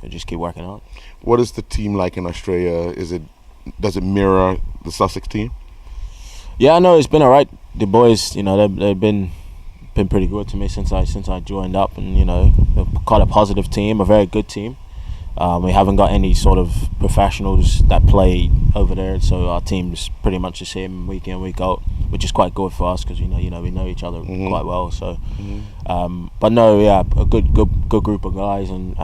you just keep working on it. What is the team like in Australia? Does it mirror the Sussex team? Yeah, I know it's been alright. The boys, they've been pretty good to me since I joined up, and they're quite a positive team, a very good team. We haven't got any sort of professionals that play over there, so our team's pretty much the same week in, week out, which is quite good for us because we know each other quite well. So, but no, yeah, a good group of guys, and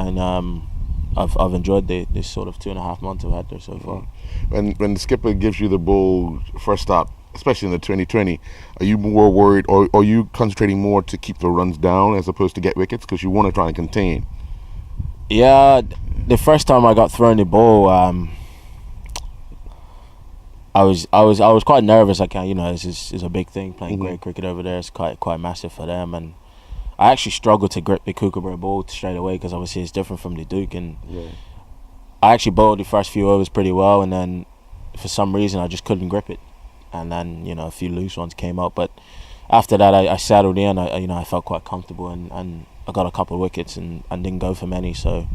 I've enjoyed this sort of 2.5 months I've had there so far. When the skipper gives you the ball first up, especially in the 2020, are you more worried, or are you concentrating more to keep the runs down as opposed to get wickets, because you want to try and contain? Yeah, the first time I got thrown the ball, I was quite nervous. This is a big thing, playing grade cricket over there. It's quite massive for them, and I actually struggled to grip the Kookaburra ball straight away because obviously it's different from the Duke, and I actually bowled the first few overs pretty well, and then for some reason I just couldn't grip it, and then a few loose ones came out. But after that, I settled in. I felt quite comfortable, and I got a couple of wickets and didn't go for many. So,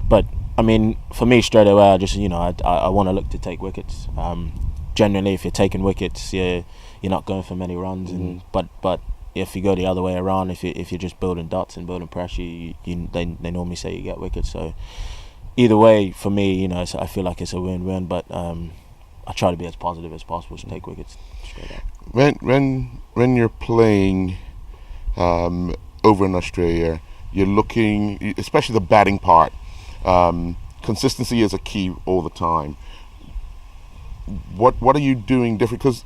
but I mean, for me straight away, I just I want to look to take wickets. Generally, if you're taking wickets, you're not going for many runs, and but if you go the other way around, if you're just building dots and building pressure, they normally say you get wickets. So either way, for me, I feel like it's a win-win. But I try to be as positive as possible to take wickets straight up. When you're playing over in Australia, you're looking, especially the batting part. Consistency is a key all the time. What are you doing different? Because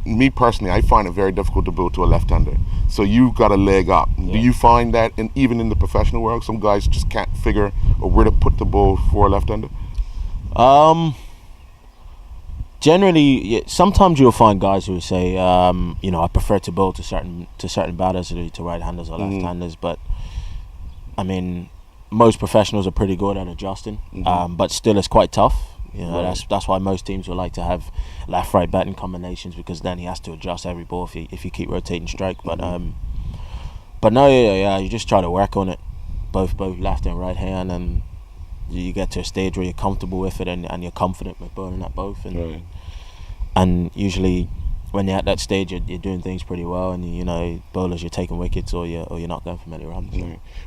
me personally, I find it very difficult to bowl to a left-hander. So you've got a leg up. Yeah. Do you find that, even in the professional world, some guys just can't figure or where to put the ball for a left-hander? Generally, sometimes you'll find guys who say, I prefer to bowl to certain batters, to right-handers or left-handers. But I mean, most professionals are pretty good at adjusting, but still it's quite tough. That's why most teams would like to have left-right batting combinations, because then he has to adjust every ball if you keep rotating strike. But no, you just try to work on it, both left and right hand, and you get to a stage where you're comfortable with it and you're confident with bowling at both. And usually when you're at that stage, you're doing things pretty well, and bowlers, you're taking wickets or you're not going for many runs.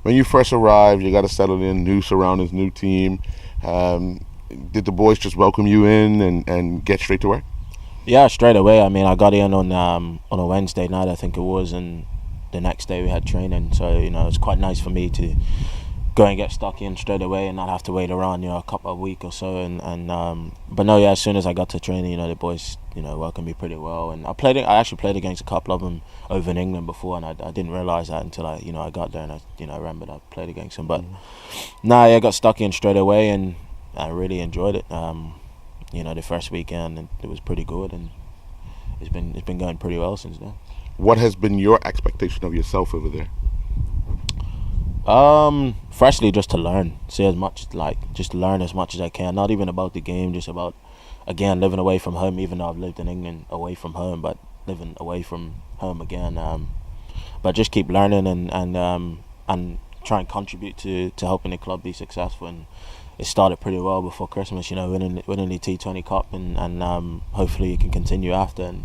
When you first arrived, you got to settle in, new surroundings, new team. Did the boys just welcome you in and get straight to work? Yeah, straight away. I mean, I got in on a Wednesday night, I think it was, and the next day we had training. So it was quite nice for me to go and get stuck in straight away and not have to wait around a couple of weeks or so. But no, as soon as I got to training, the boys welcomed me pretty well. And I actually played against a couple of them over in England before, and I didn't realise that until I got there, and I remembered I played against them. But I got stuck in straight away, and I really enjoyed it. The first weekend, and it was pretty good, and it's been going pretty well since then. What has been your expectation of yourself over there? Firstly, just to learn, just learn as much as I can. Not even about the game, just about, again, living away from home. Even though I've lived in England away from home, but living away from home again. But just keep learning and try and contribute to helping the club be successful. And it started pretty well before Christmas, winning the T20 Cup, and hopefully it can continue after, and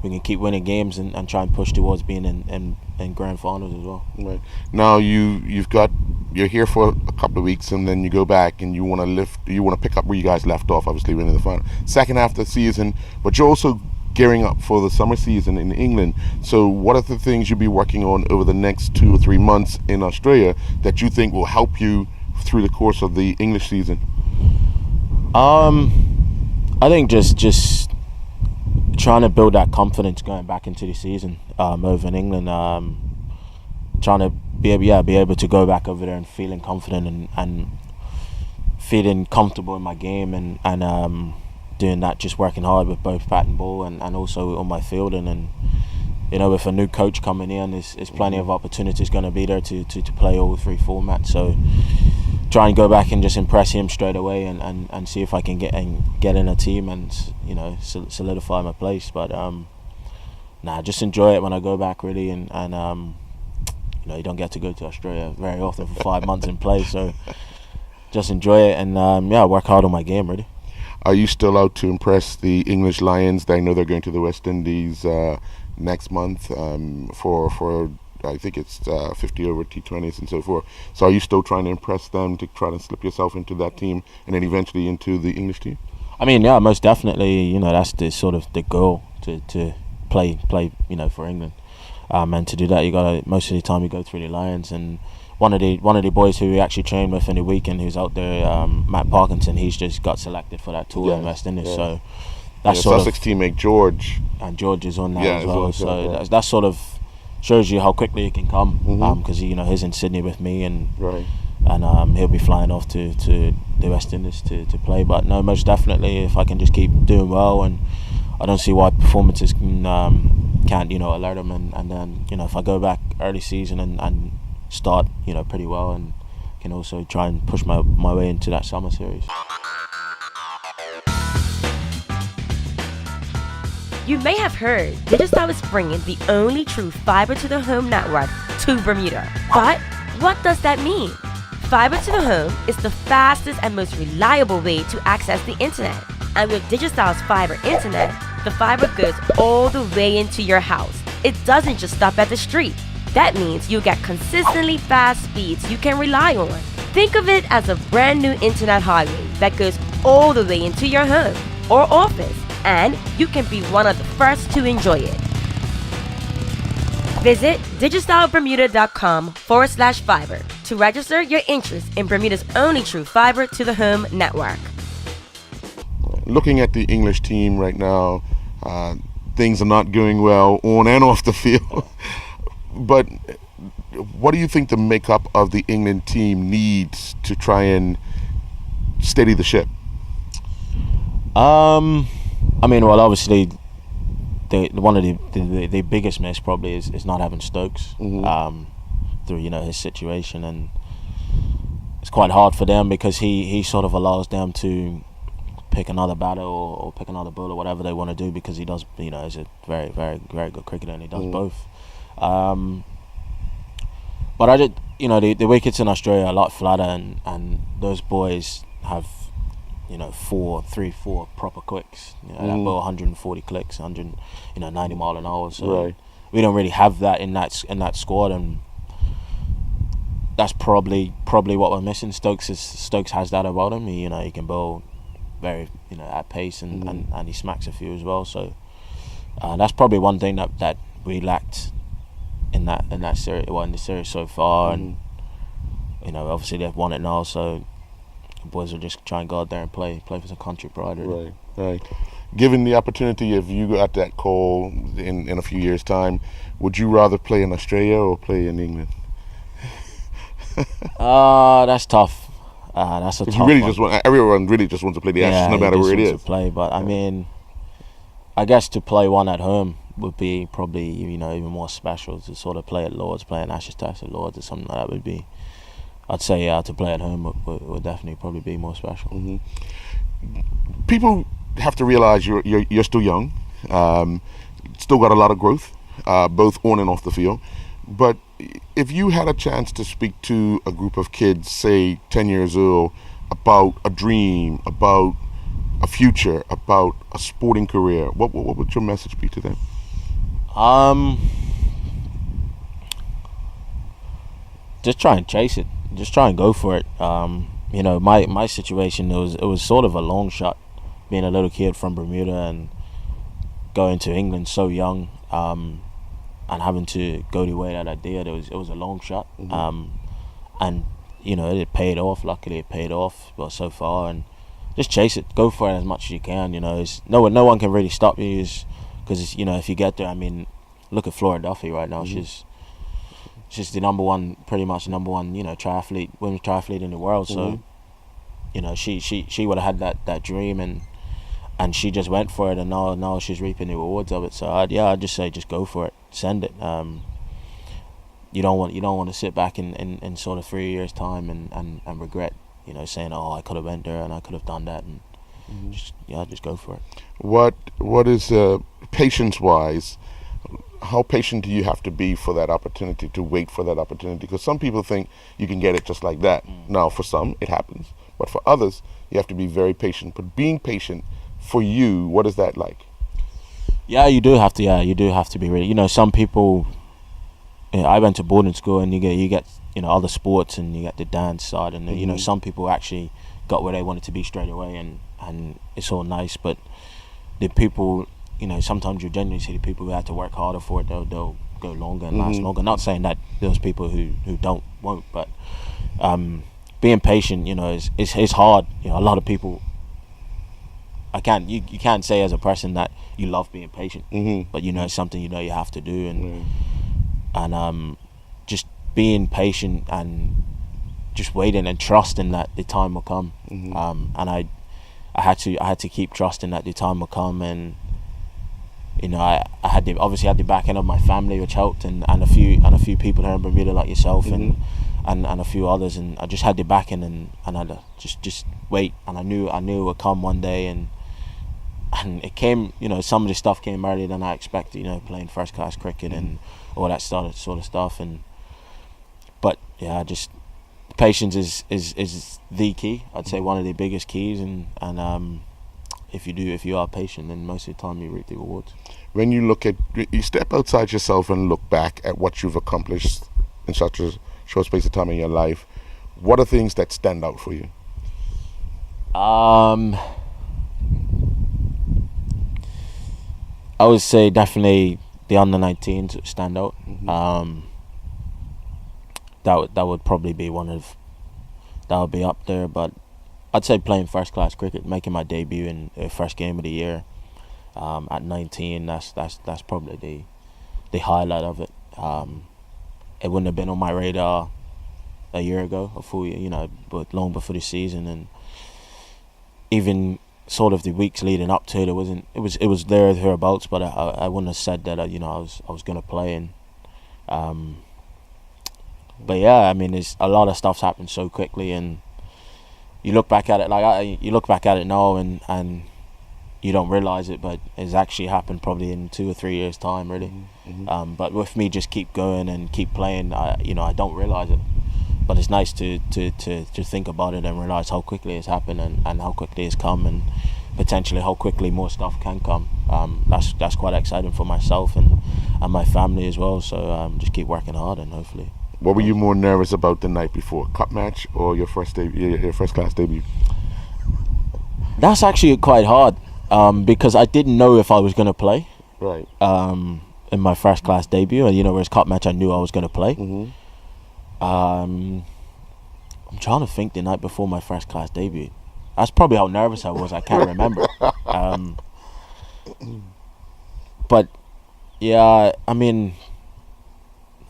we can keep winning games and try and push towards being in grand finals as well. Right. Now you're here for a couple of weeks, and then you go back and you want to pick up where you guys left off, obviously winning the final. Second half of the season, but you're also gearing up for the summer season in England. So what are the things you'll be working on over the next 2 or 3 months in Australia that you think will help you through the course of the English season? I think just trying to build that confidence going back into the season over in England. Trying to be able to go back over there and feeling confident and feeling comfortable in my game, and doing that, just working hard with both bat and ball, and also on my fielding, and with a new coach coming in, there's plenty of opportunities going to be there to play all 3 formats. So try and go back and just impress him straight away and see if I can get in a team and solidify my place. But just enjoy it when I go back, really, and you don't get to go to Australia very often for 5 months and play, so just enjoy it and work hard on my game, really. Are you still out to impress the English Lions? I know they're going to the West Indies next month for I think it's 50 over T20s and so forth. So are you still trying to impress them to try to slip yourself into that team and then eventually into the English team? I mean, yeah, most definitely. That's the sort of the goal to play for England. And to do that, you gotta most of the time you go through the Lions. And one of the boys who we actually trained with in the weekend, who's out there, Matt Parkinson, he's just got selected for that tour in West Indies. So that's sort Sussex teammate George, and George is on that as well. So that sort of shows you how quickly it can come. Because he's in Sydney with me, and he'll be flying off to the West Indies to play. But no, most definitely, if I can just keep doing well, and I don't see why performances can't alert them, and then if I go back early season and start pretty well, and can also try and push my way into that summer series. You may have heard Digicel is bringing the only true fiber to the home network to Bermuda. But what does that mean? Fiber to the home is the fastest and most reliable way to access the internet. And with Digicel's fiber internet, the fiber goes all the way into your house. It doesn't just stop at the street. That means you get consistently fast speeds you can rely on. Think of it as a brand new internet highway that goes all the way into your home or office, and you can be one of the first to enjoy it. Visit digicelbermuda.com/fiber to register your interest in Bermuda's only true fiber to the home network. Looking at the English team right now, things are not going well on and off the field. But what do you think the makeup of the England team needs to try and steady the ship? Well, obviously, one of the biggest miss probably is not having Stokes through his situation, and it's quite hard for them because he sort of allows them to pick another batter or pick another bowler, whatever they want to do, because he does, is a very, very, very good cricketer, and he does both. But I did, the wickets in Australia are a lot flatter, and those boys have, 4 proper quicks. That bowl 140 clicks, 90 mile an hour. So we don't really have that in that squad, and that's probably what we're missing. Stokes has that about him. He can bowl very at pace, and he smacks a few as well. So that's probably one thing that we lacked in that series, in the series so far. And obviously they've won it now, so the boys will just try and go out there and play for some country pride. Really. Right. Given the opportunity, if you got that call in a few years' time, would you rather play in Australia or play in England? That's tough. That's a tough one. Everyone really just wants to play the Ashes, no matter where it is. To play, but I mean, I guess to play one at home would be probably even more special. To sort of play at Lords, play an Islandstats at Lords or something like that would be. I'd say to play at home would definitely probably be more special. People have to realize you're still young, still got a lot of growth, both on and off the field. But if you had a chance to speak to a group of kids, say 10 years old, about a dream, about a future, about a sporting career, what would your message be to them? Just try and chase it. Just try and go for it. My situation, it was sort of a long shot, being a little kid from Bermuda and going to England so young, and having to go the way that I did. It was a long shot, and it paid off. Luckily, it paid off, but so far, and just chase it. Go for it as much as you can. No one can really stop you, because if you get there, I mean, look at Flora Duffy right now. She's the number one triathlete, women's triathlete in the world. So she would have had that dream, and and she just went for it, and now she's reaping the rewards of it. So I'd just say just go for it, send it. You don't want to sit back in sort of 3 years time and regret, saying, oh, I could have went there and I could have done that, and just go for it. What is patience wise? How patient do you have to be for that opportunity, to wait for that opportunity? Because some people think you can get it just like that. Now, for some, it happens. But for others, you have to be very patient. But being patient, for you, what is that like? Yeah, you do have to. Yeah, you do have to be really. Some people. I went to boarding school, and you get other sports, and you get the dance side, and some people actually got where they wanted to be straight away, and it's all nice. But the people. Sometimes you genuinely see the people who have to work harder for it. They'll go longer and last longer. Not saying that those people who won't, but being patient, is hard. A lot of people. You can't say as a person that you love being patient, but it's something you have to do, and just being patient and just waiting and trusting that the time will come. And I had to keep trusting that the time will come, and. I had the backing of my family, which helped, and a few people here in Bermuda like yourself, and a few others, and I just had the backing, and I had to just wait, and I knew it would come one day, and it came. Some of the stuff came earlier than I expected. Playing first class cricket and all that sort of stuff, but yeah, just patience is the key. I'd say one of the biggest keys, and if you are patient, then most of the time you reap the rewards. When you step outside yourself and look back at what you've accomplished in such a short space of time in your life, what are things that stand out for you? I would say definitely the under-19s stand out. That would probably be that would be up there, but I'd say playing first class cricket, making my debut in the first game of the year at 19. That's probably the highlight of it. It wouldn't have been on my radar a year ago, a full year, but long before the season, and even sort of the weeks leading up to it, it was there thereabouts, but I wouldn't have said that I was going to play, and but yeah, I mean, a lot of stuff's happened so quickly, and you look back at it you look back at it now, and you don't realize it, but it's actually happened probably in 2 or 3 years' time, really. But with me, just keep going and keep playing. I don't realize it, but it's nice to think about it and realize how quickly it's happened, and how quickly it's come, and potentially how quickly more stuff can come. That's quite exciting for myself and my family as well. So just keep working hard, and hopefully. What were you more nervous about the night before, cup match or your first class debut? That's actually quite hard, because I didn't know if I was going to play. Right. In my first class debut, and whereas cup match I knew I was going to play. I'm trying to think the night before my first class debut. That's probably how nervous I was. I can't remember. But yeah, I mean,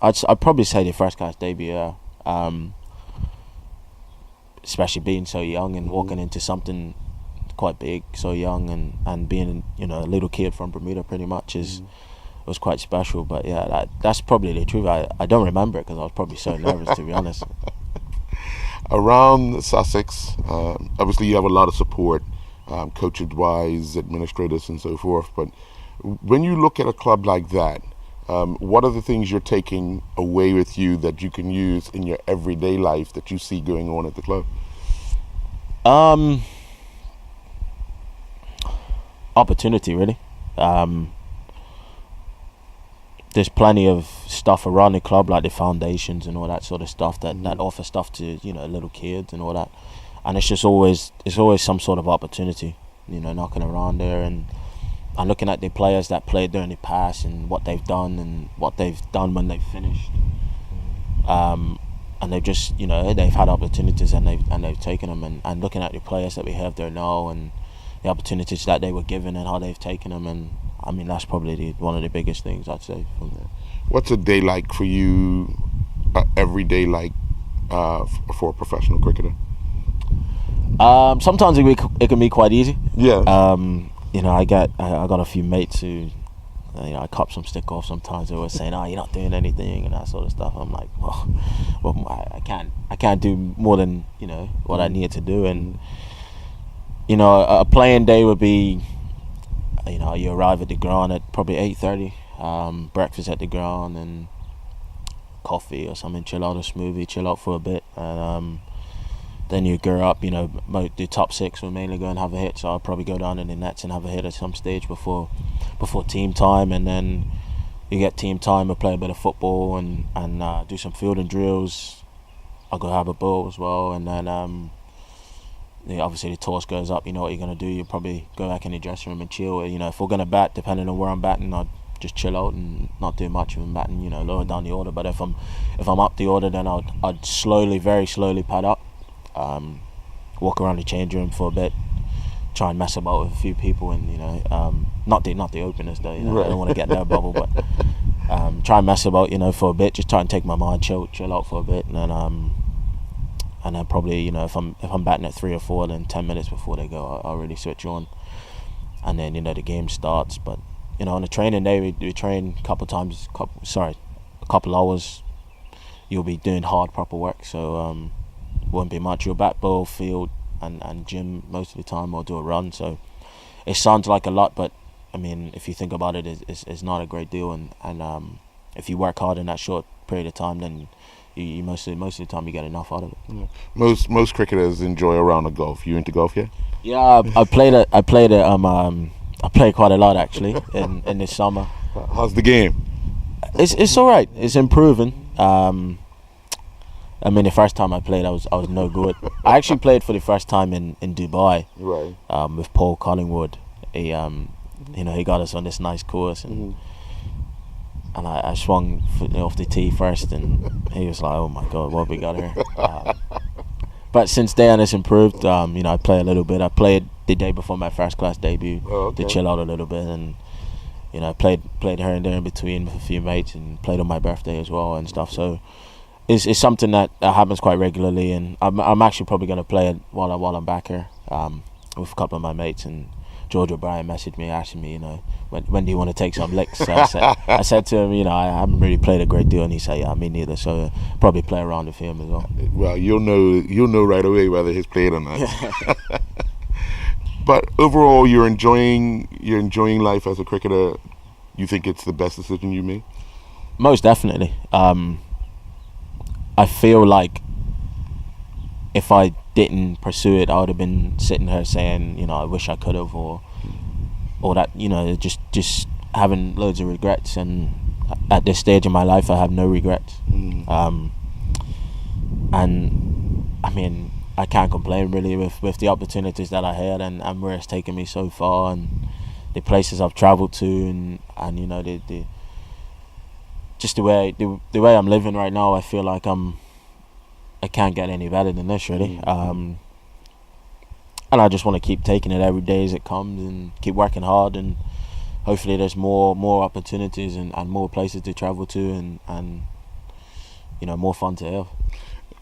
I'd probably say the first class debut, especially being so young and walking into something quite big so young, and being a little kid from Bermuda pretty much was quite special. But yeah, that's probably the truth. I don't remember it because I was probably so nervous, to be honest. Around Sussex, obviously you have a lot of support, coaching-wise, administrators and so forth, but when you look at a club like that, what are the things you're taking away with you that you can use in your everyday life that you see going on at the club? Opportunity, really. There's plenty of stuff around the club, like the foundations and all that sort of stuff that offer stuff to little kids and all that, and it's always some sort of opportunity, knocking around there, and looking at the players that played there in the past and what they've done and what they've done when they've finished, and they've just they've had opportunities and they've taken them, and looking at the players that we have there now and the opportunities that they were given and how they've taken them, and I mean, that's probably one of the biggest things I'd say from there. What's a day like for you, every day like for a professional cricketer? Sometimes it can be quite easy. Yeah. I got a few mates who, I cop some stick off sometimes. They were saying, "Oh, you're not doing anything," and that sort of stuff. I'm like, well, I can't do more than what I need to do. And a playing day would be, you arrive at the ground at probably 8:30. Breakfast at the ground and coffee or something. Chill out, a smoothie. Chill out for a bit, and then you gear up. The top six will mainly go and have a hit. So I'll probably go down in the nets and have a hit at some stage before team time, and then you get team time. We play a bit of football and do some fielding drills. I'll go have a bowl as well, and then obviously the toss goes up. You know what you're gonna do. You probably go back in the dressing room and chill. If we're gonna bat, depending on where I'm batting, I'd just chill out and not do much when batting. Lower down the order. But if I'm up the order, then I'd very slowly pad up. Walk around the change room for a bit, try and mess about with a few people, and not the openers though. Right. I don't want to get in their bubble, but try and mess about for a bit, just try and take my mind, chill out for a bit, and then probably if I'm batting at 3 or 4, then 10 minutes before they go, I'll really switch on, and then the game starts. But on a training day, we train a couple hours. You'll be doing hard proper work, so won't be much. You'll bat ball, field, and gym most of the time, or do a run. So it sounds like a lot, but I mean, if you think about it, it's not a great deal. And if you work hard in that short period of time, then you most of the time you get enough out of it. Yeah. Most cricketers enjoy a round of golf. You into golf, yeah? Yeah, I played quite a lot actually in this summer. How's the game? It's all right. It's improving. The first time I played, I was no good. I actually played for the first time in Dubai, Right. with Paul Collingwood. He got us on this nice course, and I swung off the tee first, and he was like, "Oh my God, what have we got here?" But since then, it's improved. I play a little bit. I played the day before my first class debut to chill out a little bit, and played here and there in between with a few mates, and played on my birthday as well and stuff. So. It's something that happens quite regularly, and I'm actually probably going to play it while I'm back here with a couple of my mates. And George O'Brien messaged me asking me, when do you want to take some licks? So I said to him, I haven't really played a great deal, and he said, yeah, me neither. So probably play around with him as well. Well, you'll know right away whether he's played or not. But overall, you're enjoying life as a cricketer. You think it's the best decision you made? Most definitely. I feel like if I didn't pursue it, I would have been sitting here saying, I wish I could have, or that, just having loads of regrets. And at this stage in my life, I have no regrets. And I mean, I can't complain really with the opportunities that I had and where it's taken me so far, and the places I've travelled to, and the just the way I'm living right now, I feel like I can't get any better than this really. And I just want to keep taking it every day as it comes, and keep working hard, and hopefully there's more opportunities and more places to travel to, and more fun to have.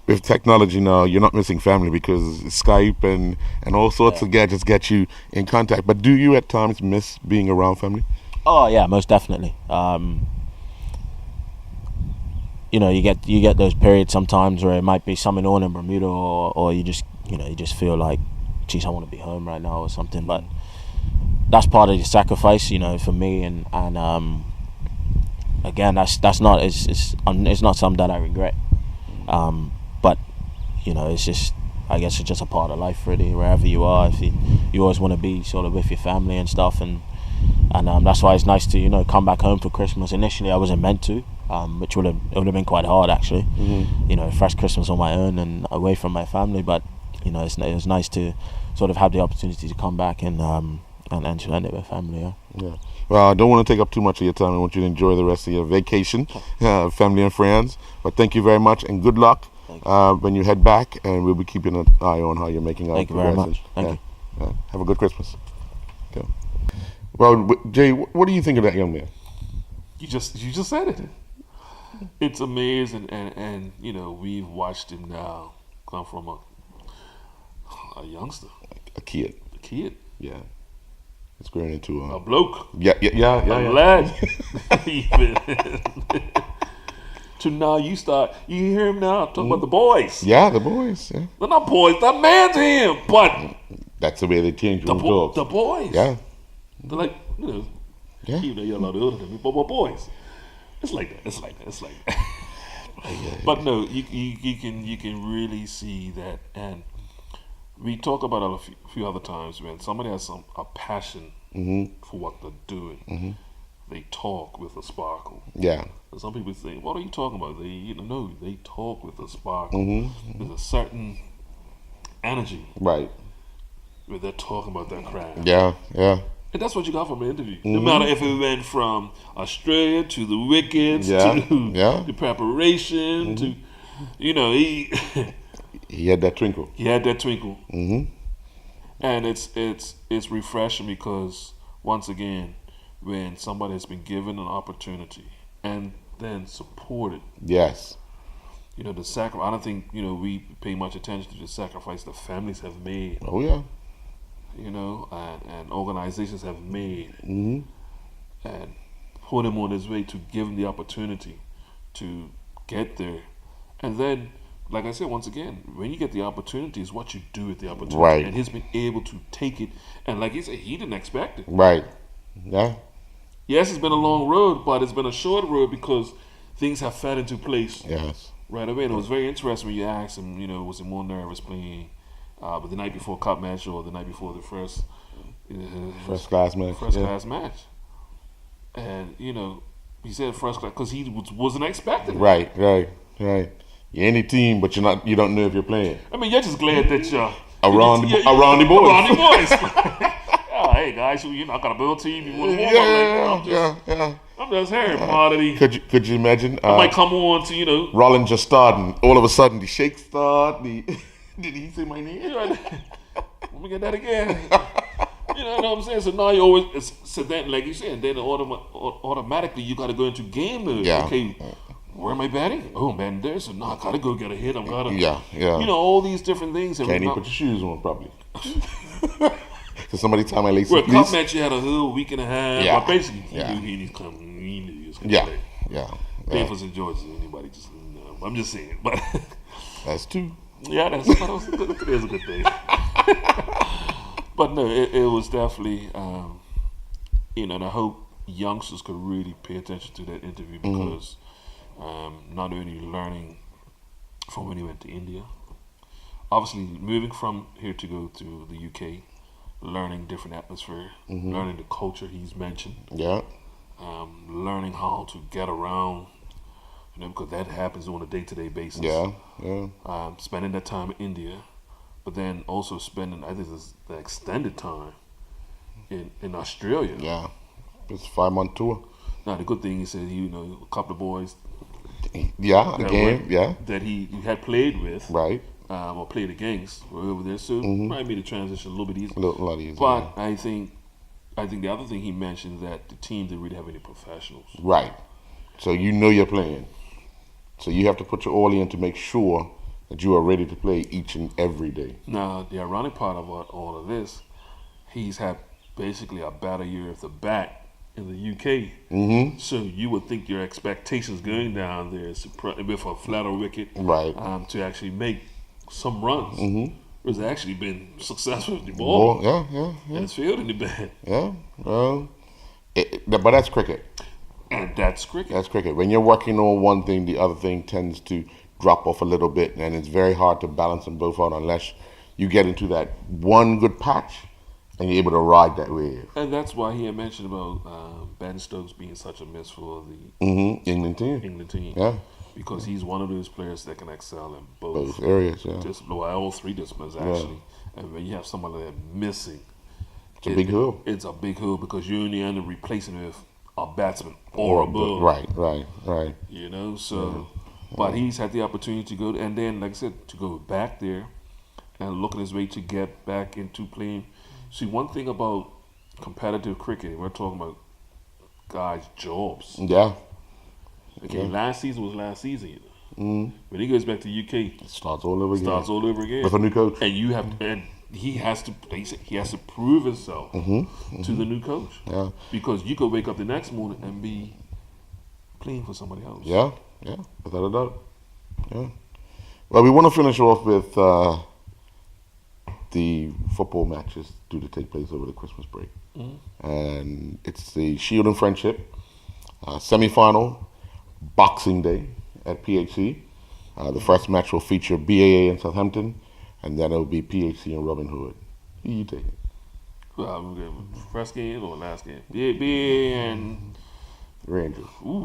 With technology now, you're not missing family because Skype and all sorts of gadgets get you in contact. But do you at times miss being around family? Oh yeah, most definitely. You get those periods sometimes where it might be something on in Bermuda, or you just feel like, geez, I want to be home right now or something. But that's part of the sacrifice, for me, and again, that's not it's not something that I regret. But it's just, I guess it's just a part of life really. Wherever you are, if you always want to be sort of with your family and stuff, and that's why it's nice to come back home for Christmas. Initially, I wasn't meant to. Which would have been quite hard actually. First Christmas on my own and away from my family, but it was nice to sort of have the opportunity to come back and spend it with family. Yeah. Well, I don't want to take up too much of your time. I want you to enjoy the rest of your vacation, family and friends. But thank you very much, and good luck when you head back. And we'll be keeping an eye on how you're making out. Thank you very much. Thank you. Have a good Christmas. Okay. Well, Jay, what do you think of that young man? You just said it. It's amazing, and we've watched him now come from a youngster, A kid. a kid, Yeah. It's growing into a bloke, yeah. a lad. Even. To now you hear him now talking about the boys. Yeah, the boys. Yeah. They're not boys, they're man to him. But That's the way they change the, rules. the boys. Yeah. They're like, Yeah. even though you're a lot older than me, but boys. It's like that. But no, you can really see that, and we talk about it a few other times when somebody has a passion for what they're doing. They talk with a sparkle. Yeah. And some people say, "What are you talking about?" They talk with a sparkle. There's a certain energy Right. where they're talking about their craft. Yeah. And that's what you got from an interview. No matter if it went from Australia to the wickets Yeah, to yeah. the preparation to, he He had that twinkle. he had that twinkle. And it's refreshing because once again, when somebody has been given an opportunity and then supported, Yes. the sacrifice. I don't think we pay much attention to the sacrifice the families have made. Oh yeah. And organizations have made, and put him on his way to give him the opportunity to get there. And then, like I said, once again, when you get the opportunity, is what you do with the opportunity. Right. And he's been able to take it. And like he said, he didn't expect it. Right. Yeah. Yes, it's been a long road, but it's been a short road because things have fell into place Yes. right away. And it was very interesting when you asked him, was he more nervous playing but the night before cup match or the night before the first First class match. class match. And he said first class because he wasn't expecting it. Right. You're any team, but you don't know if you're playing. I mean, you're just glad that you're Around the boys. Around the boys. Oh, hey guys, I got a build team. You want to warm up? I'm just hearing part of the. Could you imagine? I might come on to Rollins just starting. All of a sudden, the shake start. Did he say my name? Let me get that again. You know what I'm saying? So now you always then, like you said, then automatically you got to go into game mode. Yeah. Okay, where am I batting? Oh, I'm batting there. So now I got to go get a hit. I'm gotta. Yeah. All these different things. Can't even put your shoes on, probably. So somebody tie my laces, Well, please. cup match you had a whole week and a half. Yeah. But basically, Yeah. he knew he was Yeah. play. Yeah. Playing for St. George's, anybody just I'm just saying, but That's two. yeah, it is a good thing. But no, it was definitely, and I hope youngsters could really pay attention to that interview because not only learning from when he went to India, obviously moving from here to go to the UK, learning different atmosphere, learning the culture he's mentioned, Yeah. learning how to get around, because that happens on a day-to-day basis. Yeah. Spending that time in India, but then also spending, I think it's the extended time in Australia. Yeah. It's a 5-month tour. Now the good thing he said, a couple of boys Yeah. that Again. Yeah. that he had played with, Right. or played against, were over there, so might made the transition a little bit easier. A lot easier. But I think the other thing he mentioned is that the team didn't really have any professionals. Right. So you're playing. So you have to put your all in to make sure that you are ready to play each and every day. Now, the ironic part about all of this, he's had basically a better year at the bat in the UK. So you would think your expectations going down there is with a flatter wicket, Right. to actually make some runs. Has actually been successful with the ball Yeah. and it's fielding the bat. Yeah. Well, but that's cricket. And that's cricket. That's cricket. When you're working on one thing, the other thing tends to drop off a little bit, and it's very hard to balance them both out unless you get into that one good patch and you're able to ride that wave. And that's why he had mentioned about Ben Stokes being such a miss for the England team. England team. Yeah. Because he's one of those players that can excel in both Both areas, yeah. all three disciplines, actually. And when you have somebody that's missing, It's a big hool. It's a big hool because you only end up replacing with a batsman or a bowler. Right. So, but he's had the opportunity to go, and then, like I said, to go back there and look at his way to get back into playing. See, one thing about competitive cricket, we're talking about guys' jobs. Yeah. Okay, last season was last season. When he goes back to UK, Starts all over again. starts all over again. With a new coach. And you have, and he has to prove himself to the new coach. Yeah. Because you could wake up the next morning and be playing for somebody else. Yeah, without a doubt. Yeah. Well, we want to finish off with the football matches due to take place over the Christmas break. And it's the Shield and Friendship semi-final, Boxing Day at PHC. The first match will feature BAA and Southampton, and then it will be PHC and Robin Hood. Who you taking? First game or last game? BAA and Rangers. Ooh.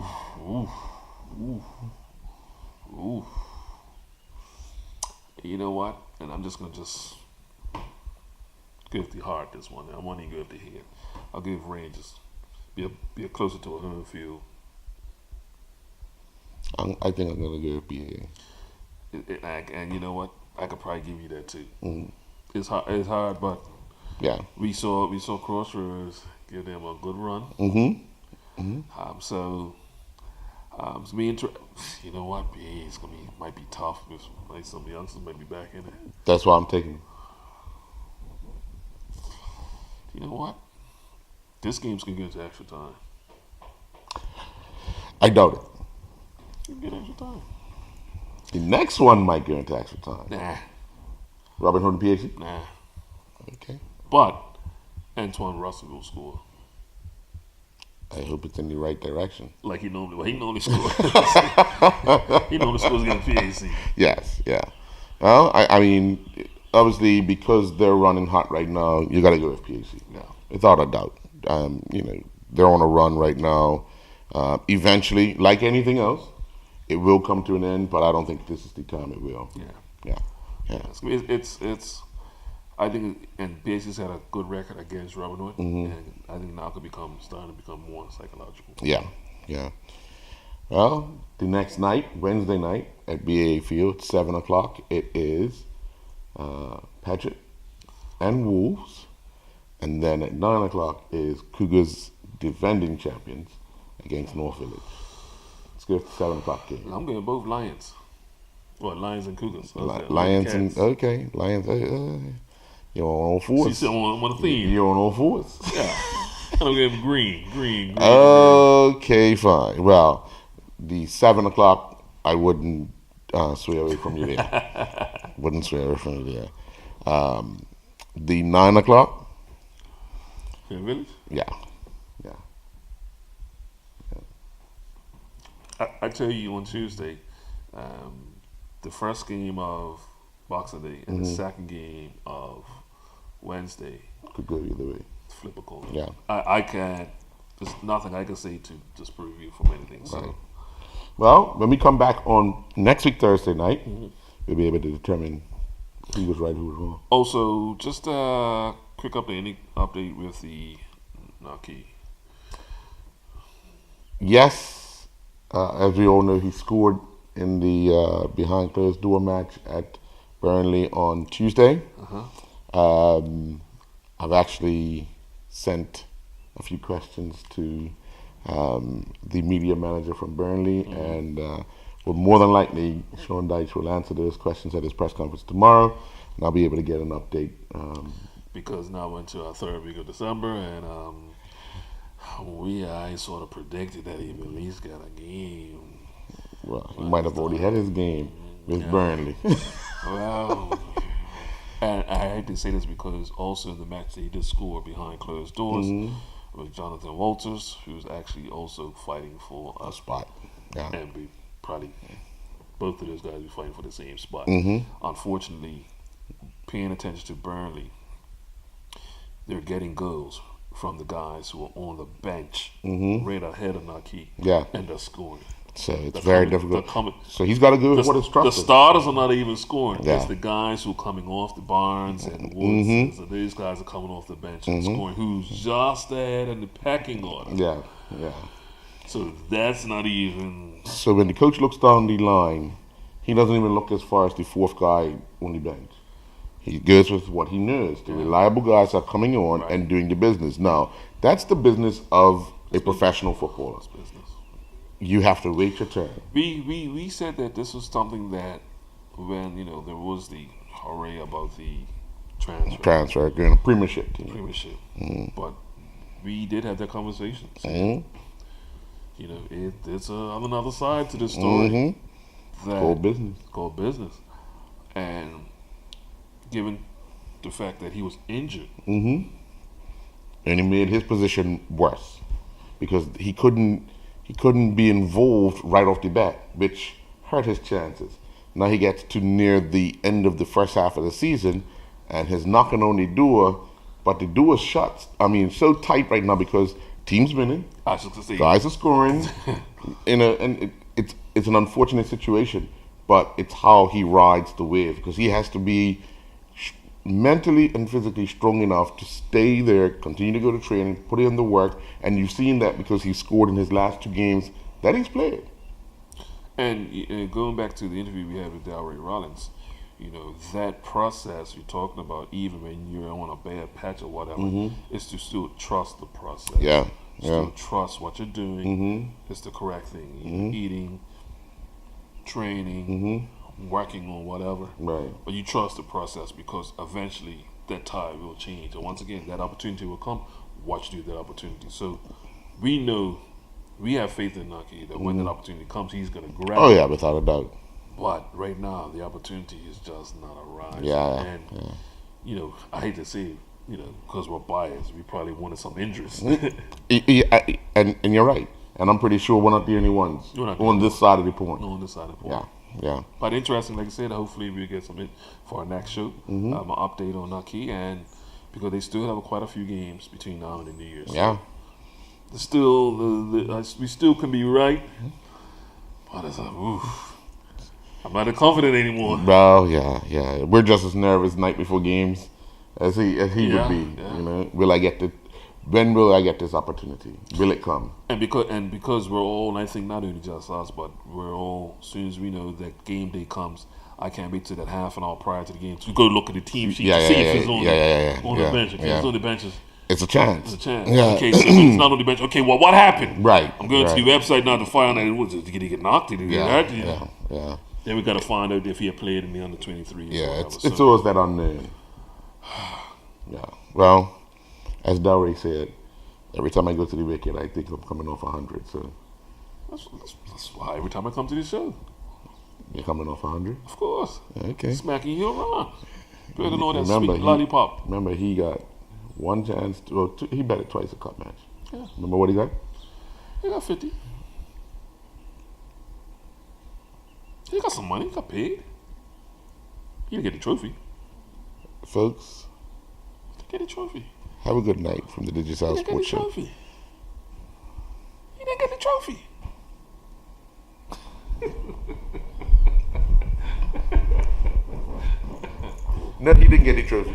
You know what? And I'm just gonna give the heart this one. I want to give the head. I'll give Rangers. Be closer to a home field. I think I'm gonna go BAA. And you know what? I could probably give you that too. It's hard, but yeah, we saw Crossroads give them a good run. So it's me. You know what? BAA is might be tough. Like some youngsters might be back in it. That's why I'm taking. You know what? This game's gonna get into extra time. I doubt it. You get extra time. The next one might go into extra time. Nah. Robin Hood and PHC? Nah. Okay. But Antoine Russell will score. I hope it's in the right direction. Like he normally scores. He normally scores against PAC. Yes, yeah. Well, I mean, obviously, because they're running hot right now, you got to go with PAC. Yeah. Without a doubt. They're on a run right now. Eventually, like anything else, it will come to an end, but I don't think this is the time it will. Yeah. It's I think, and PAC's had a good record against Robin Hood, and I think now starting to become more psychological. Yeah. Well, the next night, Wednesday night at BAA Field, 7:00, it is Patriot and Wolves, and then at 9:00 is Cougars defending champions against North Village. Let's go with the 7:00 game. I'm going both Lions. Well, Lions and Cougars. Lions and Lions. You're on all fours. You said on a theme. You're on all fours. Yeah. I'm going to green. Okay, fine. Well, the 7:00, I wouldn't sway away from you there. Wouldn't sway away from you there. The 9:00. In Village? Yeah. I tell you on Tuesday, the first game of Boxing Day and the second game of Wednesday could go either way. Flip a coin. Yeah. I can't. There's nothing I can say to disprove you from anything. So. Right. Well, when we come back on next week Thursday night, we'll be able to determine who was right, who was wrong. Also, just a quick update with the Naki. Yes, as we all know, he scored in the behind closed door match at Burnley on Tuesday. I've actually sent a few questions to the media manager from Burnley, and well, more than likely, Sean Dyche will answer those questions at his press conference tomorrow, and I'll be able to get an update. Because now we're into our third week of December, and I sort of predicted that he at least got a game. Well, he might have already had his game with Burnley. Well, and I hate to say this because also in the match he did score behind closed doors with Jonathan Walters, who's actually also fighting for a spot. Yeah. And we probably both of those guys be fighting for the same spot. Unfortunately, paying attention to Burnley, they're getting goals from the guys who are on the bench right ahead of Naki. Yeah. And they're scoring. So it's very difficult. So he's got to go with what is trusted. The starters are not even scoring. Yeah. It's the guys who are coming off the Barnes and Woods. So these guys are coming off the bench and scoring. Who's just ahead in the pecking order. Yeah. So that's not even. So when the coach looks down the line, he doesn't even look as far as the fourth guy on the bench. He goes with what he knows. The reliable guys are coming on and doing the business. Now, that's the business of a professional footballer. You have to wait your turn. We said that this was something that when there was the hooray about the transfer. Again, a premiership team. Premiership. But we did have that conversation. So, you know, it's another side to the story. That called business. And given the fact that he was injured. And he made his position worse because he couldn't be involved right off the bat, which hurt his chances. Now he gets to near the end of the first half of the season, and he's knocking on the door, but the door shuts. I mean, so tight right now because teams winning, guys are scoring, and it's an unfortunate situation, but it's how he rides the wave because he has to be mentally and physically strong enough to stay there, continue to go to training, put in the work, and you've seen that because he scored in his last 2 games that he's played. And going back to the interview we had with Delray Rollins, you know, that process you're talking about, even when you're on a bad patch or whatever, is to still trust the process. Still trust what you're doing is the correct thing. Eating, training, working on whatever. Right. But you trust the process because eventually that tide will change. And once again, that opportunity will come. Watch you do that opportunity. So we know, we have faith in Naki that when that opportunity comes, he's going to grab it. Oh, yeah, without a doubt. But right now, the opportunity is just not arising. Yeah. You know, I hate to say it, you know, because we're biased, we probably wanted some interest. And you're right. And I'm pretty sure we're not the only ones on this side of the point. On this side of the point. Yeah. But interesting, like I said, hopefully we'll get some for our next show. An update on Naki, and because they still have quite a few games between now and the New Year. So we still can be right. But it's I'm not confident anymore. Well, yeah. We're just as nervous night before games as he would be. You know, when will I get this opportunity? Will it come? And because we're all, and I think not only just us, but we're all, as soon as we know that game day comes, I can't wait till that half an hour prior to the game to go look at the team sheet to see if it's on the bench. If it's on the benches, it's a chance. It's a chance. Okay, so if it's not on the bench, okay, well, what happened? Right. I'm going to the website now to find out, did he get knocked? Did he get hurt? Yeah. Then we got to find out if he had played in the under 23. Yeah, it's always that unknown. Yeah. Well, as Dowry said, every time I go to the wicket, I think I'm coming off 100. So that's why every time I come to this show, you're coming off 100. Of course. Okay. Smacking you around. Better know that sweet lollipop. Remember, he got one chance. He batted twice a cup match. Yeah. Remember what he got? He got 50. He got some money. He got paid. He didn't get the trophy. Folks, he didn't get the trophy. Have a good night from the Digicel Sports Show. He didn't get the trophy. No, he didn't get the trophy.